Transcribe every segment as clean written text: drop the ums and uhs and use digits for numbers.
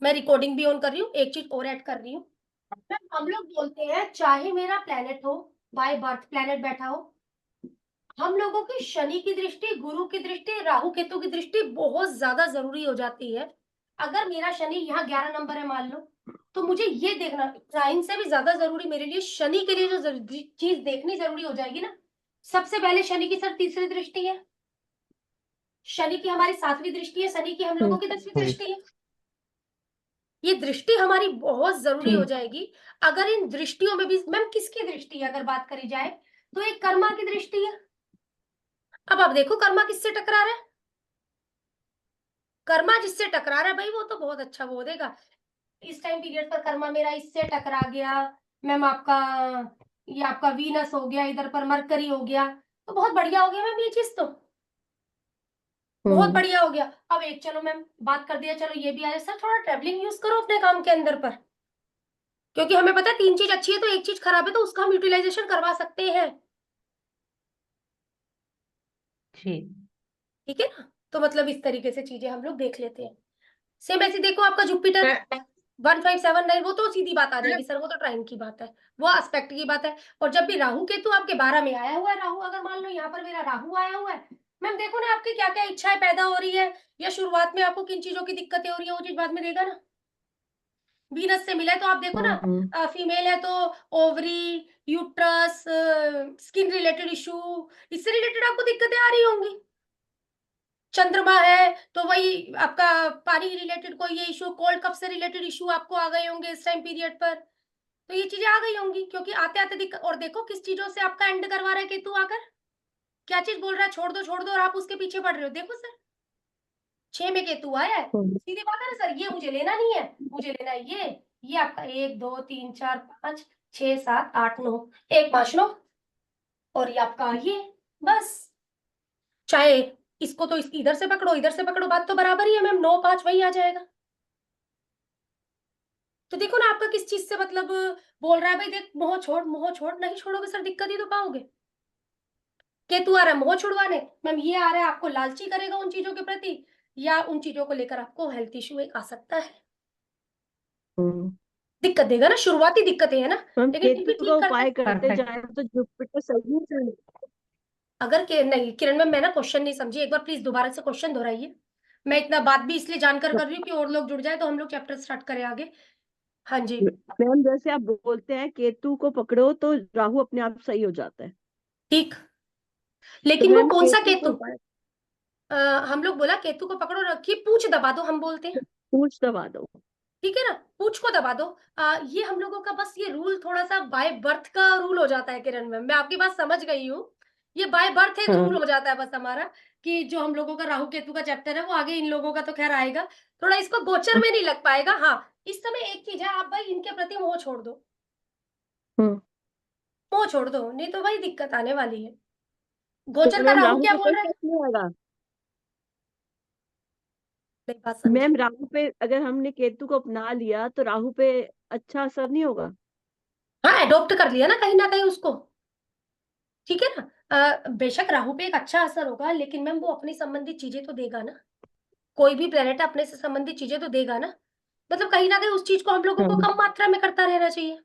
मैं रिकॉर्डिंग भी ऑन कर रही हूँ, एक चीज और ऐड कर रही हूँ। हम लोग बोलते हैं चाहे मेरा प्लेनेट हो, बाय बर्थ प्लेनेट बैठा हो, हम लोगों की शनि की दृष्टि, गुरु की दृष्टि, राहु केतु की दृष्टि बहुत ज्यादा जरूरी हो जाती है। अगर मेरा शनि यहाँ 11 नंबर है मान लो, तो मुझे ये देखना, साइन से भी ज्यादा जरूरी मेरे लिए शनि के लिए जो चीज देखनी जरूरी हो जाएगी ना, सबसे पहले शनि की सर तीसरी दृष्टि है, शनि की हमारी 7वीं दृष्टि है, शनि की हम लोगों की 10वीं दृष्टि है। ये दृष्टि हमारी बहुत जरूरी हो जाएगी। अगर इन दृष्टियों में भी, मैम किसकी दृष्टि है अगर बात करी जाए, तो एक कर्मा की दृष्टि है। अब आप देखो कर्मा किससे टकरा रहा है, कर्मा जिससे टकरा रहा है भाई वो तो बहुत अच्छा वो देगा। इस टाइम पीरियड पर कर्मा मेरा इससे टकरा गया, मैम आपका ये आपका वीनस हो गया, इधर पर मरकरी हो गया, तो बहुत बढ़िया हो गया मैम, ये चीज तो बहुत बढ़िया हो गया। अब एक चलो मैम बात कर दिया, चलो ये भी आ जाए, सर थोड़ा ट्रेवलिंग यूज करो अपने काम के अंदर पर, क्योंकि हमें पता है 3 चीज अच्छी है तो एक चीज खराब है, तो उसका हम यूटिलाइजेशन करवा सकते हैं। जी ठीक है ना, तो मतलब इस तरीके से चीजें हम लोग देख लेते हैं। सेम ऐसे देखो आपका जुपिटर 1579, वो तो सीधी बात आ जाएगी सर, वो तो ट्राइन की बात है, वो एस्पेक्ट की बात है। और जब भी राहु केतु आपके 12 में आया हुआ है, राहु अगर मान लो यहाँ पर मेरा राहु आया हुआ है, मैम देखो ना आपकी क्या क्या इच्छाएं पैदा हो रही है, या शुरुआत में आपको किन चीजों की दिक्कतें हो रही है, वो चीज बाद में देगा ना। वीनस से मिला है तो आप देखो ना, फीमेल है तो ovary, uterus, skin related issue, इससे रिलेटेड आपको दिक्कतें आ रही होंगी। चंद्रमा है तो वही आपका पानी रिलेटेड कोई ये इशू, कोल्ड कफ से रिलेटेड इशू आपको आ गए होंगे इस टाइम पीरियड पर, तो ये चीजें आ गई होंगी क्योंकि आते आते दिक्कत। और देखो किस चीजों से आपका एंड करवा रहा है केतु आकर, क्या चीज बोल रहा है, छोड़ दो और आप उसके पीछे पड़ रहे हो। देखो सर 6 में केतु आया है, सीधी बात है ना सर, ये मुझे लेना नहीं है, मुझे लेना है ये आपका 1 2 3 4 5 6 7 8 9, 1 5 9, और ये आपका ये, बस चाहे इसको तो इसकी इधर से पकड़ो इधर से पकड़ो, बात तो बराबर ही है मैम, 9 5 वही आ जाएगा। तो देखो ना आपका किस चीज से मतलब बोल रहा है भाई, देख मोह छोड़, नहीं छोड़ोगे सर दिक्कत ही तो पाओगे। केतु आ रहा है मोह छुड़वाने, मैम ये आ रहा है आपको लालची करेगा उन चीजों के प्रति, या उन चीजों को लेकर आपको हेल्थ इश्यू एक आ सकता है, दिक्कत देगा ना, शुरुआती दिक्कतें है ना, हम लेकिन फिर भी केतु का ठीक करता है। उपाय करते जाए तो जुपिटर सही से। अगर के नहीं किरण मैम, मैं ना क्वेश्चन नहीं समझी, एक बार प्लीज दोबारा से क्वेश्चन दोहराइए। मैं इतना बात भी इसलिए जानकर कर रही हूँ कि और लोग जुड़ जाए तो हम लोग चैप्टर स्टार्ट करें आगे। हाँ जी। मैम जैसे आप बोलते हैं केतु को पकड़ो तो राहु अपने आप सही हो जाता है, ठीक, तो लेकिन वो मैम कौन सा केतु को केतु, उपाय हम लोग बोला केतु को पकड़ो रखिए, पूछ दबा दो हम बोलते हैं। पूछ दबा दो। ठीक है ना, पूछ को दबा दो। ये हम लोगों का बस ये रूल थोड़ा सा बाय बर्थ का रूल हो जाता है किरण मैम, मैं आपकी बात समझ गई हूँ। ये बाय बर्थ एक रूल हो जाता है बस हमारा, कि जो हम लोगों का राहु केतु का चैप्टर है वो आगे इन लोगों का तो खैर आएगा, थोड़ा इसको गोचर में नहीं लग पाएगा। हाँ इस समय एक चीज है, आप भाई इनके प्रति मोह छोड़ दो, हम्म मोह छोड़ दो, नहीं तो भाई दिक्कत आने वाली है। तो गोचर का मैम राहु राहु क्या पे बोल कोई रहा है, इफेक्ट नहीं आएगा? मेरी बात समझे। मैम राहु पे अगर हमने केतु को अपना लिया तो राहु पे अच्छा असर नहीं होगा? हाँ एडॉप्ट कर लिया ना कहीं उसको, ठीक है ना। बेशक राहु पे एक अच्छा असर होगा, लेकिन मैम वो अपनी संबंधित चीजें तो देगा ना, कोई भी प्लेनेट अपने से संबंधित चीजें तो देगा ना, मतलब कहीं ना कहीं उस चीज को हम लोगों को हाँ कम मात्रा में करता रहना चाहिए।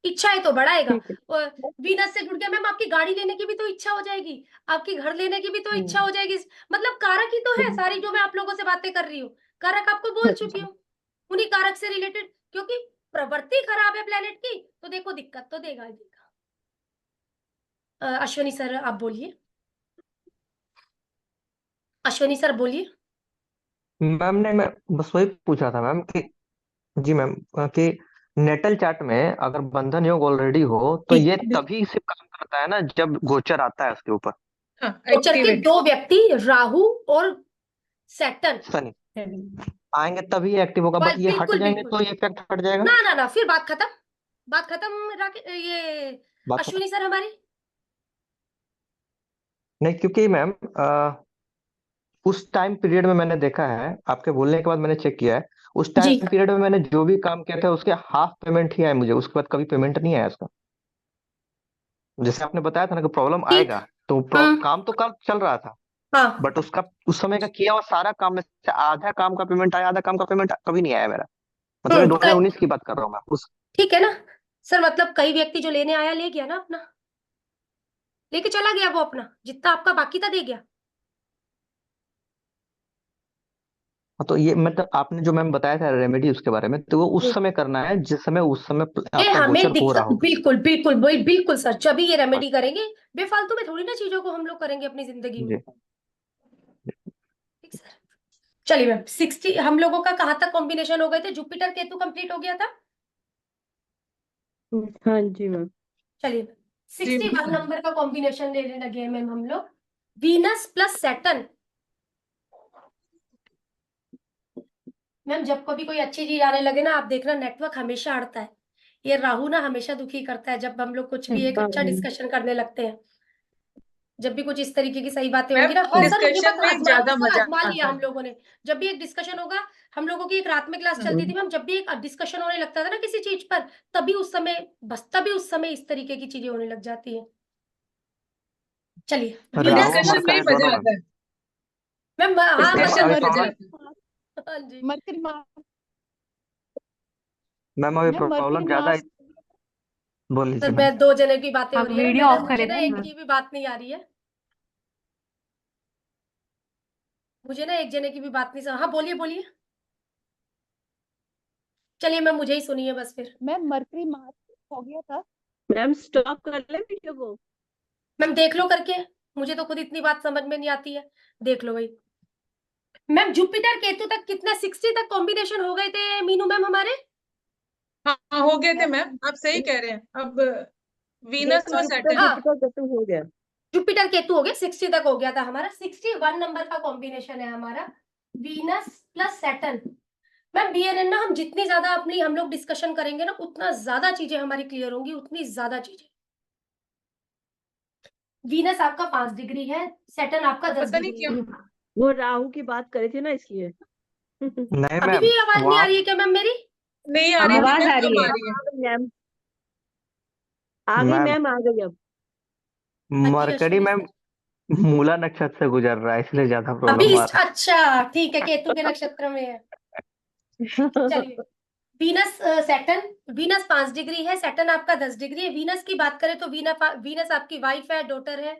इच्छाएं तो बढ़ाएगा। ठीक है। वीनस से जुड़ गया मैम, आपकी गाड़ी लेने की भी तो इच्छा हो जाएगी, आपकी घर लेने की भी तो इच्छा हो जाएगी, मतलब कारक ही तो है हम्म, सारी जो मैं आप लोगों से बातें कर रही हूँ, कारक आपको बोल चुकी अच्छा। हूँ, उन्हीं कारक से रिलेटेड, क्योंकि प्रवृत्ति खराब है प्लेनेट की तो देखो दिक्कत तो देगा ही देगा। अश्वनी सर आप बोलिए, अश्वनी सर बोलिए। मैम ने मैं बस वही पूछा था मैम कि जी मैम कि नेटल चार्ट में अगर बंधन योग ऑलरेडी हो तो ठीक, ये तभी सिर्फ काम करता है ना जब गोचर आता है उसके ऊपर। हाँ गोचर के 2 व्यक्ति राहु और सैटर्न, शनि आएंगे तभी ये एक्टिव होगा, बस ये हट बिल्कुल जाएंगे बिल्कुल, तो ये इफेक्ट हट जाएगा। ना फिर बात खत्म, बात खत्म ये बात खत्म। अश्विनी सर हमारी। नहीं क्योंकि मैम उस टाइम पीरियड में मैंने देखा है, आपके बोलने के बाद मैंने चेक किया है, उस जी टाइम पीरियड में मैंने जो भी काम किया था उसके हाफ पेमेंट ही आया मुझे, उसके बाद कभी पेमेंट नहीं आया उसका। जैसे आपने बताया था ना कि प्रॉब्लम ठीक, आएगा, तो हम्म, काम तो कल चल रहा था। हाँ बट उसका उस समय का किया हुआ सारा काम में से आधा काम का पेमेंट आया, आधा काम का पेमेंट कभी नहीं आया मेरा। मतलब मैं 2019 की बात कर रहा हूँ मैं उस। ठीक है ना सर, मतलब कई व्यक्ति जो लेने आया ले गया ना अपना, लेके चला गया, वो अपना जितना आपका बाकी था दे गया। हाँ, तो ये मतलब आपने जो मैम बताया था रेमेडी उसके बारे में, तो वो उस समय करना है जिस समय उस समय ये आपका हमें गोचर हो रहा दिक्कत, होगा। बिल्कुल बिल्कुल बिल्कुल सर, जब ये रेमेडी करेंगे, बेफालतू में थोड़ी ना चीजों को हम लोग करेंगे अपनी जिंदगी में। जी। ठीक सर। चलिए मैम, 60 हम लोगों का कहाँ तक कॉम्बिनेशन हो गए थे, जुपिटर केतु कंप्लीट हो गया था। हाँ जी मैम। चलिए जी 61 नंबर का कॉम्बिनेशन लेने लगे हैं मैम हम लोग, वीनस प्लस सैटर्न। मैम जब कभी कोई अच्छी चीज आने लगे ना, आप देखना नेटवर्क हमेशा अड़ता है। ये राहु ना हमेशा दुखी करता है जब हम लोग कुछ भी एक हाँ अच्छा मैम। डिस्कशन करने लगते हैं। जब भी कुछ इस तरीके की सही बातें होंगी मैम ना, हाँ सर ये डिस्कशन बात में आजमा, ज्यादा सर मजा आजमा लिया आता हम लोगों ने। जब भी एक डिस्कशन होगा, हम लोगों की एक रात में क्लास है। चलती थी मैम, जब भी एक डिस्कशन होने लगता था ना किसी चीज पर, तभी उस समय, बस तभी उस समय इस तरीके की चीजें होने लग जाती है। चलिए वीनस राहु डिस्कशन मकर में ही है मजा दोनों में। आता है। मैम, हाँ मैम डिस्कशन मतलब, अभी में मजा प्रॉब्लम, आता है। हाँ जी मरकरी मार्स। मैम अभी मैम मरकरी प्रॉब्लम ज्यादा है। मार्स। बोल सर, लीजिए मैम। मैं दो जने की बातें हो हम रही है ना वीडियो मैडम, ऑफ मुझे करे ना थे एक ना। की भी बात नहीं आ रही है। मुझे ना एक जने की भी बात नहीं समझ, हाँ बोलिए बोलिए। चलिए मैम, मुझे ही सुनिए बस फिर। मैम मरकरी मार्स हो गया था। मैम स्टॉप कर ले वीडियो को। मैम देख लो करके, मुझे तो खुद इतनी बात समझ में नहीं आती है। देख लो भाई। मैम जुपिटर केतु तक कितना 60 तक कॉम्बिनेशन हो गए थे मीनू मैम हमारे। हाँ हाँ, हो गए थे मैम, आप सही कह रहे हैं। अब वीनस देखो और जुपिटर सैटर्न। हाँ जुपिटर केतु हो गया। जुपिटर केतु हो गया, 60 तक हो गया था हमारा, 61 नंबर का कॉम्बिनेशन है हमारा, Venus plus Saturn. Ma'am BNN ना, हम जितनी ज्यादा अपनी हम लोग डिस्कशन करेंगे ना, उतना ज्यादा चीजें हमारी क्लियर होंगी, उतनी ज्यादा चीजें। वीनस आपका 5 डिग्री है, सैटर्न आपका अब 10 पता नहीं डिग्री क्यों है। वो राहु की बात करे थे ना इसलिए। नहीं अभी मैम भी आवाज नहीं आ वहाँ रही है क्या मैम मेरी। नहीं आ रही थी आवाज मैम, आ रही अब है। आ रही है। आ गई मैम। आ गई मैम मैम, आ गई अब। हाँ जी मरकरी अश्विनी मैम सर। मूला नक्षत्र से गुजर रहा है, इसलिए ज्यादा प्रॉब्लम आ रहा अच्छा ठीक है, केतु के नक्षत्र में है। चलिए वीनस सैटर्न, वीनस 5 डिग्री है, सैटर्न आपका 10 डिग्री है। वीनस की बात करें तो वीनस आपकी वाइफ है, डॉटर है।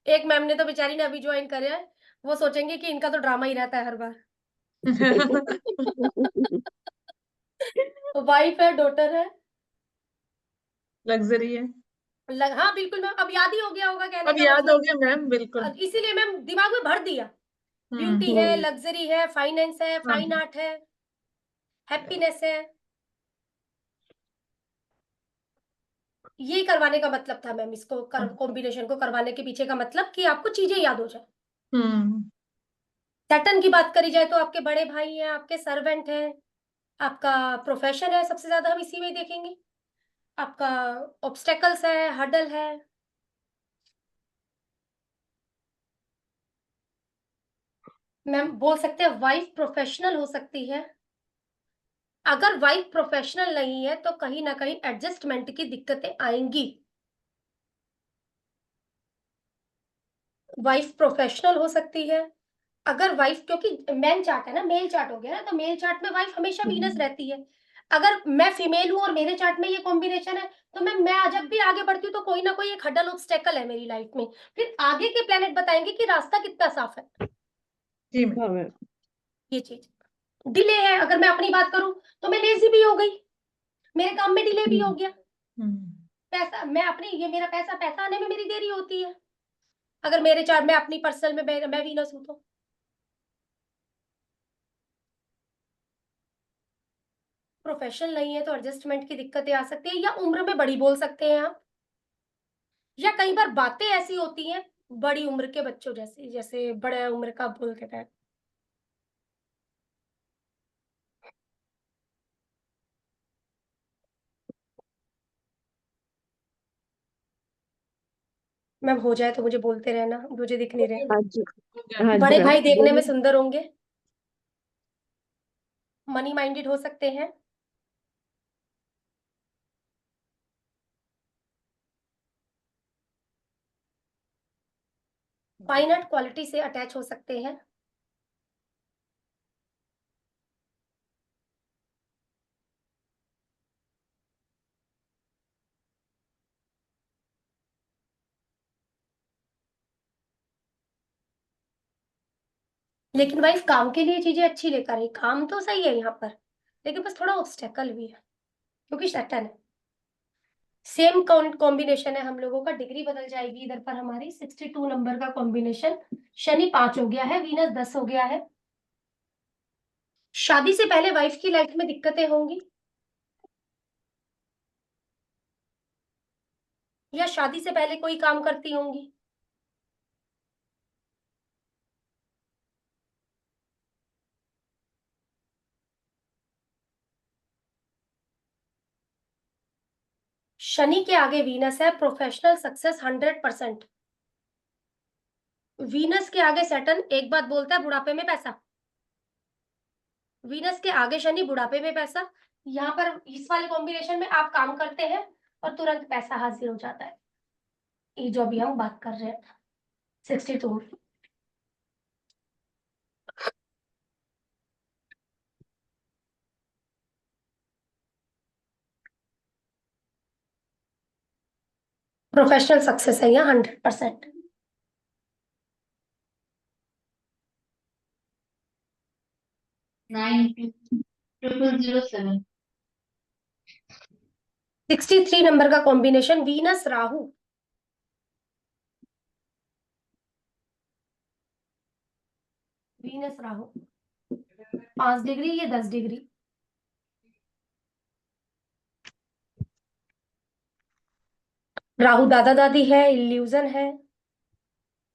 एक मैम ने तो बेचारी ने अभी ज्वाइन करे है, वो सोचेंगे कि इनका तो ड्रामा ही रहता है हर बार। वाइफ है, डॉटर है। लग्जरी है। हाँ बिल्कुल मैम, अब याद ही हो गया होगा कहने अब का याद हो मतलब। गया मैम, बिल्कुल। इसीलिए मैम दिमाग में भर दिया। ब्यूटी है, हम्म। लग्जरी है, फाइनेंस है, हाँ फाइन आर्ट है, हैप्पीनेस है। ये करवाने का मतलब था मैम, इसको कॉम्बिनेशन को करवाने के पीछे का मतलब कि आपको चीजें याद हो जाए। हम्म। सैटर्न की बात करी जाए तो आपके बड़े भाई हैं, आपके सर्वेंट हैं, आपका प्रोफेशन है, सबसे ज्यादा हम इसी में ही देखेंगे। आपका ऑब्स्टेकल्स है, हर्डल है। मैम बोल सकते हैं वाइफ प्रोफेशनल हो सकती है। अगर वाइफ प्रोफेशनल नहीं है तो कहीं ना कहीं एडजस्टमेंट की दिक्कतें आएंगी। वाइफ प्रोफेशनल हो सकती है। अगर वाइफ, क्योंकि मेन चार्ट है ना, मेल चार्ट हो गया ना, तो मेल चार्ट में वाइफ हमेशा वीनस रहती है। अगर मैं फीमेल हूं और मेरे चार्ट में ये कॉम्बिनेशन है, तो मैं जब भी आगे बढ़ती हूँ तो कोई ना कोई एक हडल ऑब्स्टेकल है मेरी लाइफ में। फिर आगे के प्लेनेट बताएंगे कि रास्ता कितना साफ है। जी मैम। हाँ मैम। ये चीज डिले है, अगर मैं अपनी बात करूं तो मैं लेजी भी हो गई, मेरे काम में डिले भी हो गया। हम्म। पैसा, मैं अपनी, ये मेरा पैसा पैसा आने में मेरी देरी होती है, अगर मेरे चार्ट में अपनी पर्सनल में मैं वीनस हूं तो। प्रोफेशनल नहीं है तो एडजस्टमेंट की दिक्कतें आ सकती है, या उम्र में बड़ी बोल सकते हैं आप, या कई बार बातें ऐसी होती हैं बड़ी उम्र के बच्चों जैसे, जैसे बड़े उम्र का बोलते हैं। मैम हो जाए तो मुझे बोलते रहना, मुझे दिख नहीं रहे। हाँ जी। हो गया। हाँ जी बड़े मैम भाई देखने में बोलिए। सुंदर होंगे, मनी माइंडेड हो सकते हैं। फाइनाइट क्वालिटी से अटैच हो सकते हैं। लेकिन वाइफ काम के लिए चीजें अच्छी लेकर आई, काम तो सही है यहाँ पर, लेकिन बस थोड़ा ऑब्स्टेकल भी है क्योंकि सैटर्न है। सेम कॉम्बिनेशन है हम लोगों का, डिग्री बदल जाएगी इधर पर हमारी। 62 नंबर का कॉम्बिनेशन, शनि 5 हो गया है, वीनस 10 हो गया है। शादी से पहले वाइफ की लाइफ में दिक्कतें होंगी, या शादी से पहले कोई काम करती होंगी। शनि के आगे वीनस है, प्रोफेशनल सक्सेस 100%। वीनस के आगे सैटर्न एक बात बोलता है, बुढ़ापे में पैसा। वीनस के आगे शनि, बुढ़ापे में पैसा। यहाँ पर इस वाले कॉम्बिनेशन में आप काम करते हैं और तुरंत पैसा हासिल हो जाता है। ये जो अभी हम बात कर रहे हैं 62। प्रोफेशनल सक्सेस है यहाँ 100%। 90007। 63 नंबर का combination, Venus Rahu. Venus Rahu 5 degree, ये 10 डिग्री। राहु दादा दादी है, इल्यूजन है,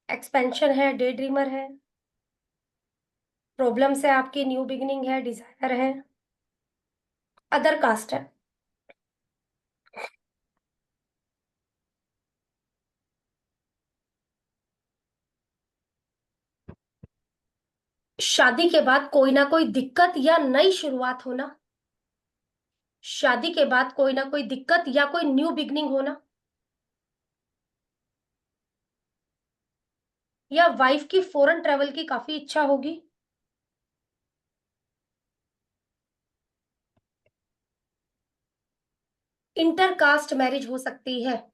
एक्सपेंशन है, डे ड्रीमर है, प्रॉब्लम्स है आपकी, न्यू बिगिनिंग है, डिजायर है, अदर कास्ट है। शादी के बाद कोई ना कोई दिक्कत या नई शुरुआत होना। शादी के बाद कोई ना कोई दिक्कत या कोई न्यू बिगनिंग होना, या वाइफ की फॉरेन ट्रेवल की काफी इच्छा होगी। इंटरकास्ट मैरिज हो सकती है,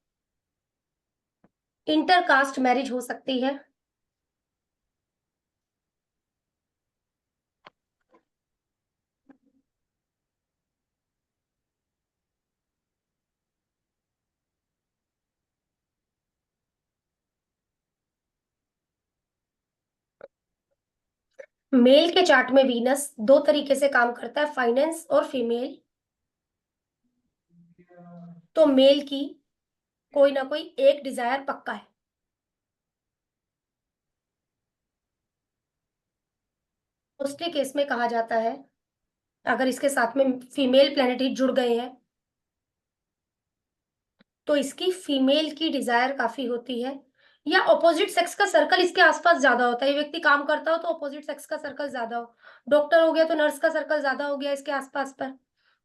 इंटरकास्ट मैरिज हो सकती है। मेल के चार्ट में वीनस दो तरीके से काम करता है, फाइनेंस और फीमेल। तो मेल की कोई ना कोई एक डिजायर पक्का है। मोस्टली केस में कहा जाता है, अगर इसके साथ में फीमेल प्लैनेट ही जुड़ गए हैं तो इसकी फीमेल की डिजायर काफी होती है, या ऑपोजिट सेक्स का सर्कल इसके आसपास ज्यादा होता है। ये व्यक्ति काम करता हो तो ऑपोजिट सेक्स का सर्कल ज्यादा हो, डॉक्टर हो गया तो नर्स का सर्कल ज्यादा हो गया इसके आसपास पर।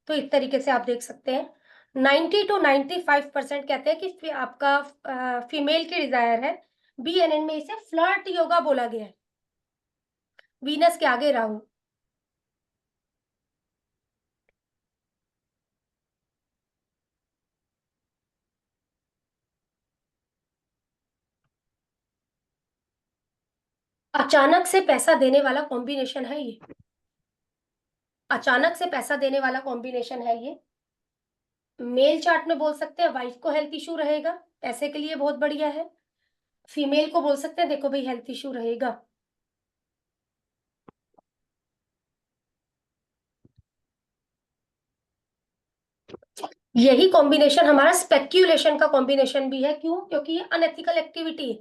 तो इस तरीके से आप देख सकते हैं 90 to 95% कहते हैं कि आपका फीमेल की डिजायर है। BNN में इसे फ्लर्ट योगा बोला गया है। वीनस के आगे राहु। अचानक से पैसा देने वाला कॉम्बिनेशन है ये, अचानक से पैसा देने वाला कॉम्बिनेशन है ये। मेल चार्ट में बोल सकते हैं वाइफ को हेल्थ इशू रहेगा, पैसे के लिए बहुत बढ़िया है। फीमेल को बोल सकते हैं देखो भाई हेल्थ इशू रहेगा। यही कॉम्बिनेशन हमारा स्पेक्यूलेशन का कॉम्बिनेशन भी है। क्यों? क्योंकि ये अनएथिकल एक्टिविटी है।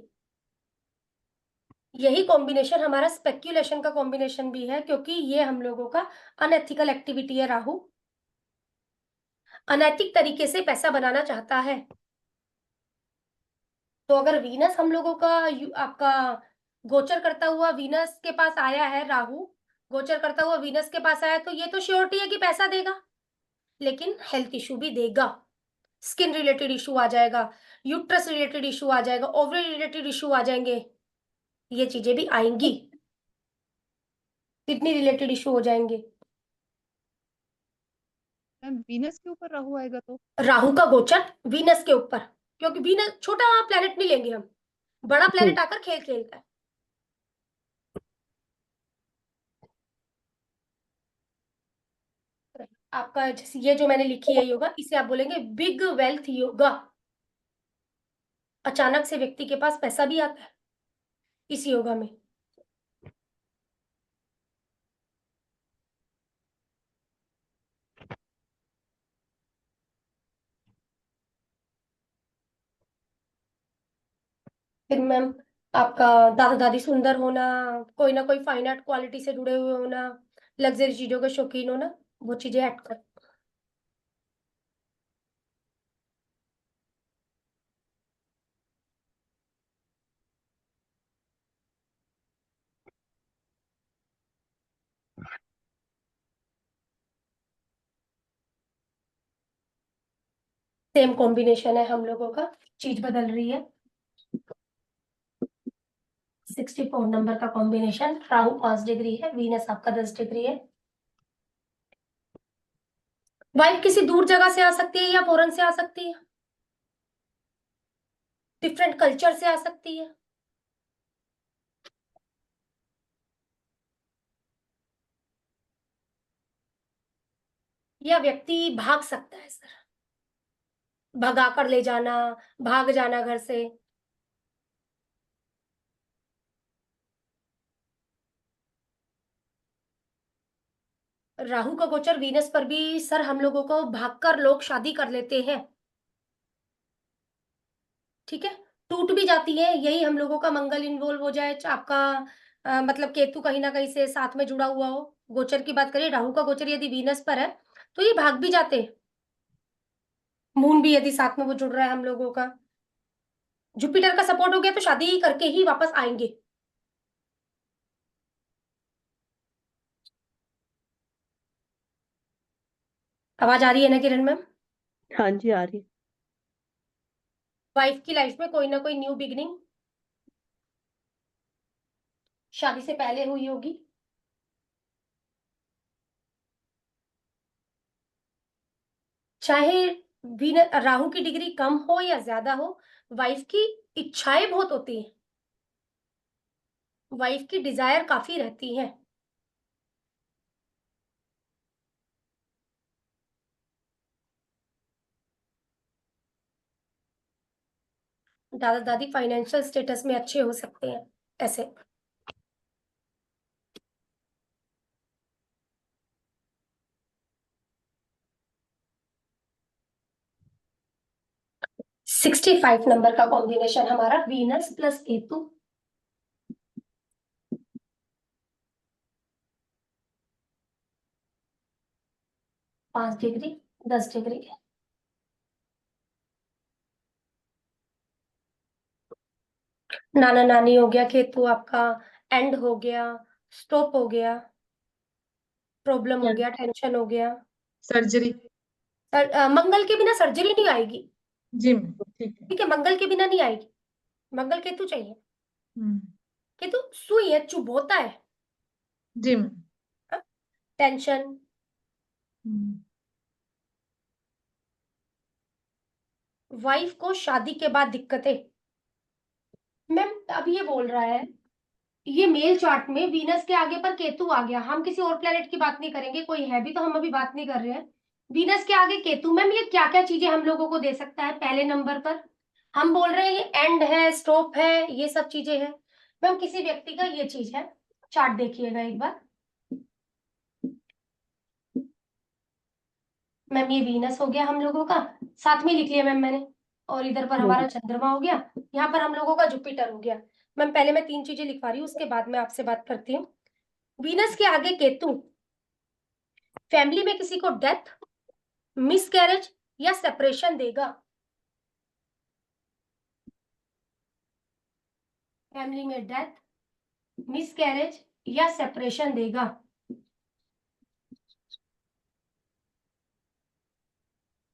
यही कॉम्बिनेशन हमारा स्पेक्यूलेशन का कॉम्बिनेशन भी है, क्योंकि ये हम लोगों का अनएथिकल एक्टिविटी है। राहु अनैतिक तरीके से पैसा बनाना चाहता है। तो अगर वीनस हम लोगों का आपका गोचर करता हुआ वीनस के पास आया है, राहु गोचर करता हुआ वीनस के पास आया, तो ये तो श्योरिटी है कि पैसा देगा, लेकिन हेल्थ इशू भी देगा। स्किन रिलेटेड इशू आ जाएगा, यूट्रस रिलेटेड इशू आ जाएगा, ओवरी रिलेटेड इशू आ जाएंगे। ये चीजें भी आएंगी, किडनी रिलेटेड इशू हो जाएंगे। मैम वीनस के ऊपर राहु आएगा तो? राहु का गोचर वीनस के ऊपर, क्योंकि वीनस छोटा प्लेनेट नहीं लेंगे हम, बड़ा प्लेनेट आकर खेल खेलता है। आपका जैसे ये जो मैंने लिखी है योगा, इसे आप बोलेंगे बिग वेल्थ योगा। अचानक से व्यक्ति के पास पैसा भी आता है इस योगा में। फिर मैम आपका दादा दादी सुंदर होना, कोई ना कोई फाइन आर्ट क्वालिटी से जुड़े हुए होना, लग्जरी चीजों के शौकीन होना, वो चीजें ऐड कर। सेम कॉम्बिनेशन है हम लोगों का, चीज बदल रही है। 64 नंबर का कॉम्बिनेशन, राहु 5 डिग्री है, वीनस आपका 10 डिग्री है। वाइफ किसी दूर जगह से आ सकती है या फॉरेन से आ सकती है, डिफरेंट कल्चर से आ सकती है। या व्यक्ति भाग सकता है सर, भगा कर ले जाना, भाग जाना घर से। राहु का गोचर वीनस पर भी सर, हम लोगों को भागकर लोग शादी कर लेते हैं, ठीक है, टूट भी जाती है। यही हम लोगों का मंगल इन्वॉल्व हो जाए, आपका मतलब केतु कहीं ना कहीं से साथ में जुड़ा हुआ हो। गोचर की बात करें, राहु का गोचर यदि वीनस पर है तो ये भाग भी जाते हैं। मून भी यदि साथ में वो जुड़ रहा है हम लोगों का, जुपिटर का सपोर्ट हो गया तो शादी करके ही वापस आएंगे। आवाज आ रही है ना किरण मैम? हाँ जी आ रही। वाइफ की लाइफ में कोई ना कोई न्यू बिगनिंग शादी से पहले हुई होगी। चाहे राहु की डिग्री कम हो या ज्यादा हो, वाइफ की इच्छाएं बहुत होती हैं, वाइफ की डिजायर काफी रहती है। दादा दादी फाइनेंशियल स्टेटस में अच्छे हो सकते हैं ऐसे। सिक्सटी 65 नंबर का कॉम्बिनेशन हमारा, Venus plus Ketu. 5 degree 10 degree है। नाना नानी हो गया, केतु आपका एंड हो गया, स्टॉप हो गया, प्रॉब्लम हो गया, टेंशन हो गया। सर्जरी। मंगल के बिना सर्जरी नहीं आएगी, जी मैम, ठीक है। ठीक है, मंगल के बिना नहीं आएगी, मंगल केतु चाहिए। केतु सुई है, चुभोता है, जी मैम। टेंशन। वाइफ को शादी के बाद दिक्कतें। मैम अब ये बोल रहा है, ये मेल चार्ट में वीनस के आगे पर केतु आ गया, हम किसी और प्लेनेट की बात नहीं करेंगे, कोई है भी तो हम अभी बात नहीं कर रहे हैं। वीनस के आगे केतु, मैम ये क्या क्या चीजें हम लोगों को दे सकता है? पहले नंबर पर हम बोल रहे हैं ये एंड है, स्टॉप है, ये सब चीजें हैं। मैम किसी व्यक्ति का ये चीज है, चार्ट देखिएगा एक बार। मैम ये वीनस हो गया हम लोगों का, साथ में लिख लिया मैम मैंने, और इधर पर हमारा चंद्रमा हो गया, यहाँ पर हम लोगों का जुपिटर हो गया। मैम पहले मैं 3 चीजें लिखवा रही हूँ, उसके बाद मैं आपसे बात करती हूँ। वीनस के आगे केतु फैमिली में किसी को डेथ, मिसकैरेज या सेपरेशन देगा। फैमिली में डेथ, मिसकैरेज या सेपरेशन देगा।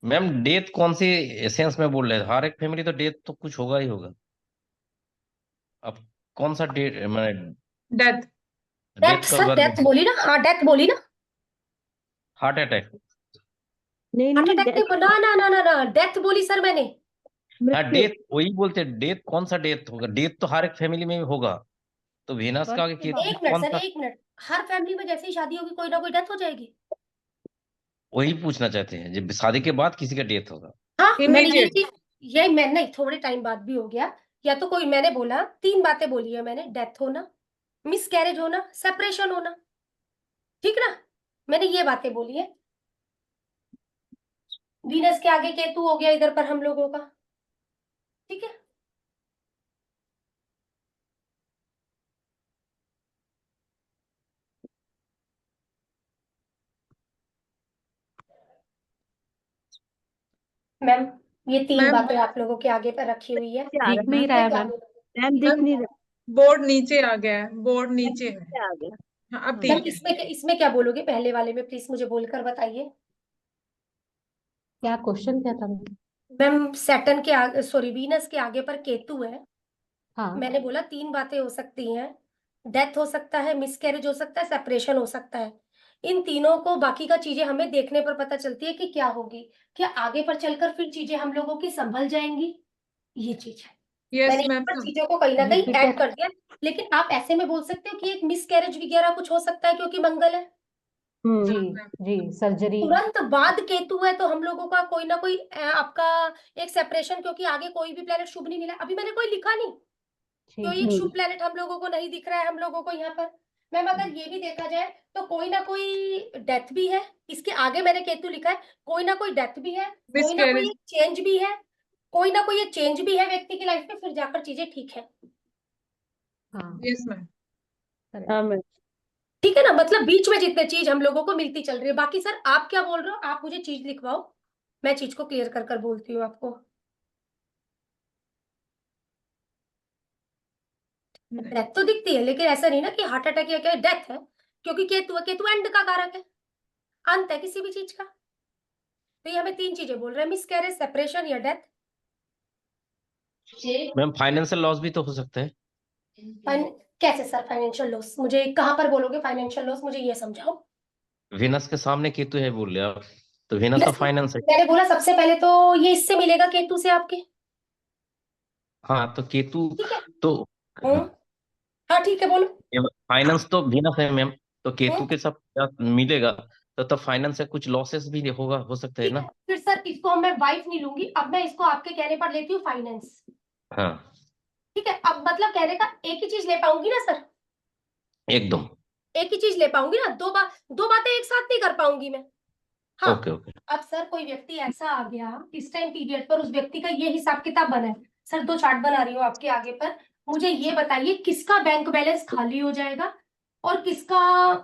मैम डेथ कौन सी सेंस में बोल रहे हैं? हर एक फैमिली तो डेथ तो कुछ होगा ही होगा। अब कौन सा डेट मैंने डेथ। डेथ डेथ का सर, वर्ब डेथ बोली ना, हाँ डेथ बोली ना, हार्ट अटैक। नहीं हार्ट नहीं, अटैक डेथ नहीं, ना ना ना ना ना, डेथ बोली सर मैंने। हाँ मृत्यु। डेथ वही बोलते हैं, डेथ कौन सा डेथ होगा, डेथ तो हर एक फैमिली में होगा, तो वेनस का बर्थ आगे के केतु बाद। एक मिनट कौन सर, सा, एक मिनट, हर फैमिली में जैसे ही शादी होगी कोई ना कोई डेथ हो जाएगी। वही पूछना चाहते हैं जब शादी के बाद किसी का डेथ होगा। हाँ मैंने यही इमीडिएट। चीज, यही मैं नहीं, थोड़े टाइम बाद भी हो गया, या तो कोई, मैंने बोला 3 बातें बोली है मैंने, डेथ होना, मिस कैरेज होना, सेपरेशन होना, ठीक ना, मैंने ये बातें बोली है। वीनस के आगे केतु हो गया इधर पर हम लोगों का, ठीक है। मैम ये 3 मैम बातें आप लोगों के आगे पर रखी हुई है, आ दिख नहीं रहा रहा है इसमें क्या मैम। बोलोगे? मैम, दिख नहीं रहा। बोर्ड नीचे आ गया है, बोर्ड नीचे है। नीचे आ गया। हाँ अब मैम ठीक है। इसमें क्या बोलोगे, पहले वाले में प्लीज मुझे बोलकर बताइए। क्या क्वेश्चन क्या था मैम? मैम सैटर्न के आगे, सॉरी वीनस के आगे पर केतु है, हाँ मैंने बोला 3 बातें हो सकती हैं, डेथ हो सकता है, मिसकैरेज हो सकता है, सेपरेशन हो सकता है। इन तीनों को, बाकी का चीजें हमें देखने पर पता चलती है कि क्या होगी, क्या आगे पर चलकर फिर चीजें हम लोगों की संभल जाएंगी, ये चीज है। यस मैंने यहाँ मैम। पर चीजों को कहीं ना कहीं ऐड जुपिटर। कर दिया, लेकिन आप ऐसे में बोल सकते हो कि एक मिसकैरेज वगैरह कुछ हो सकता है क्योंकि मंगल है। जी जी, सर्जरी। तुरंत बाद केतु है तो हम लोगों का कोई ना कोई आपका एक सेपरेशन, क्योंकि आगे कोई भी प्लेनेट शुभ नहीं मिला, अभी मैंने कोई लिखा नहीं, ठीक कोई है। एक शुभ प्लेनेट हम लोगों को नहीं दिख रहा है हम लोगों को यहाँ पर। मैम अगर ये भी देखा जाए तो कोई ना कोई डेथ भी है, इसके आगे मैंने केतु लिखा है, कोई ना कोई डेथ भी है, कोई ना कोई मिसकैरेज। एक चेंज भी है, कोई ना कोई एक चेंज भी है व्यक्ति की लाइफ में, फिर जाकर चीजें ठीक है। हाँ यस मैम। हाँ मैम। ठीक है ना, मतलब बीच में जितने चीज हम लोगों को मिलती चल रही है। बाकी सर आप क्या बोल रहे हो, आप मुझे चीज लिखवाओ, मैं चीज को क्लियर कर कर बोलती हूँ आपको। डेथ तो दिखती है, लेकिन ऐसा नहीं ना कि हार्ट अटैक या क्या डेथ है, क्योंकि केतु एंड का कारक है, अंत है किसी भी चीज का। तो ये हमें 3 चीजें बोल रहे हैं, मिसकैरेज, सेपरेशन या डेथ। मैम फाइनेंशियल लॉस भी तो हो सकता है। कैसे सर फाइनेंशियल लॉस, मुझे कहाँ पर बोलोगे फाइनेंशियल लॉस, मुझे ये समझाओ। वेनस के सामने केतु है बोल रहे आप, तो वेनस तो फाइनेंस है। मैंने बोला सबसे पहले तो ये इससे मिलेगा केतु से आपके, हाँ तो केतु ठीक है। तो हाँ ठीक है बोलो। फाइनेंस तो वेनस है मैम, तो केतु हम्म, के साथ मिलेगा, तो तब फाइनेंस से कुछ लॉसेस भी होगा, हो सकता है ठीक है, ना। फिर सर इसको मैं वाइफ नहीं लूंगी, अब मैं इसको आपके कहने पर लेती हूँ फाइनेंस। हाँ ठीक है, अब मतलब कहने का एक ही चीज ले पाऊंगी ना सर, एकदम। एक ही चीज ले पाऊंगी ना, दो बातें एक साथ नहीं कर पाऊंगी मैं। हाँ ओके ओके। अब सर कोई व्यक्ति ऐसा आ गया इस टाइम पीरियड पर, उस व्यक्ति का ये हिसाब किताब बना है। सर 2 चार्ट बना रही हूँ आपके आगे पर, मुझे ये बताइए किसका बैंक बैलेंस खाली हो जाएगा और किसका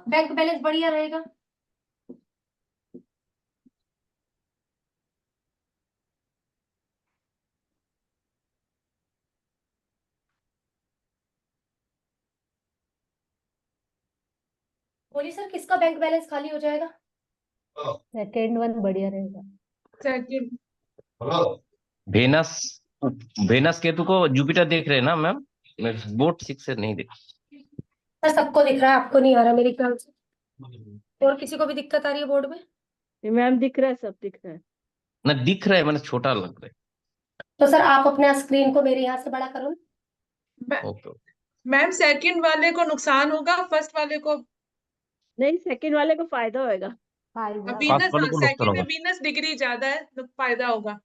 बैंक बैलेंस बढ़िया रहेगा। बोलिए सर, किसका बैंक बैलेंस खाली हो जाएगा। सेकेंड वन बढ़िया रहेगा। सेकंड। वेनस, वेनस केतु को जुपिटर देख रहे हैं ना मैम, मैं बोर्ड 6 से नहीं देख। सर सबको दिख रहा है, आपको नहीं आ रहा मेरे ख्याल से, और किसी को भी दिक्कत आ रही है बोर्ड में। मैम दिख रहा है, सब दिख रहा है। ना दिख रहा है, मैंने छोटा लग रहा तो सर आप अपने स्क्रीन को मेरे यहाँ से बड़ा करो ना। है। Okay okay. मैम सेकंड वाले को नुकसान होगा, फर्स्ट वाले को। नहीं, सेकंड वाले को फायदा होएगा। फायदा। फास्ट वीनस, वालों को नुकसान सेकंड में होगा। वीनस डिग्री ज्यादा है तो फायदा होगा।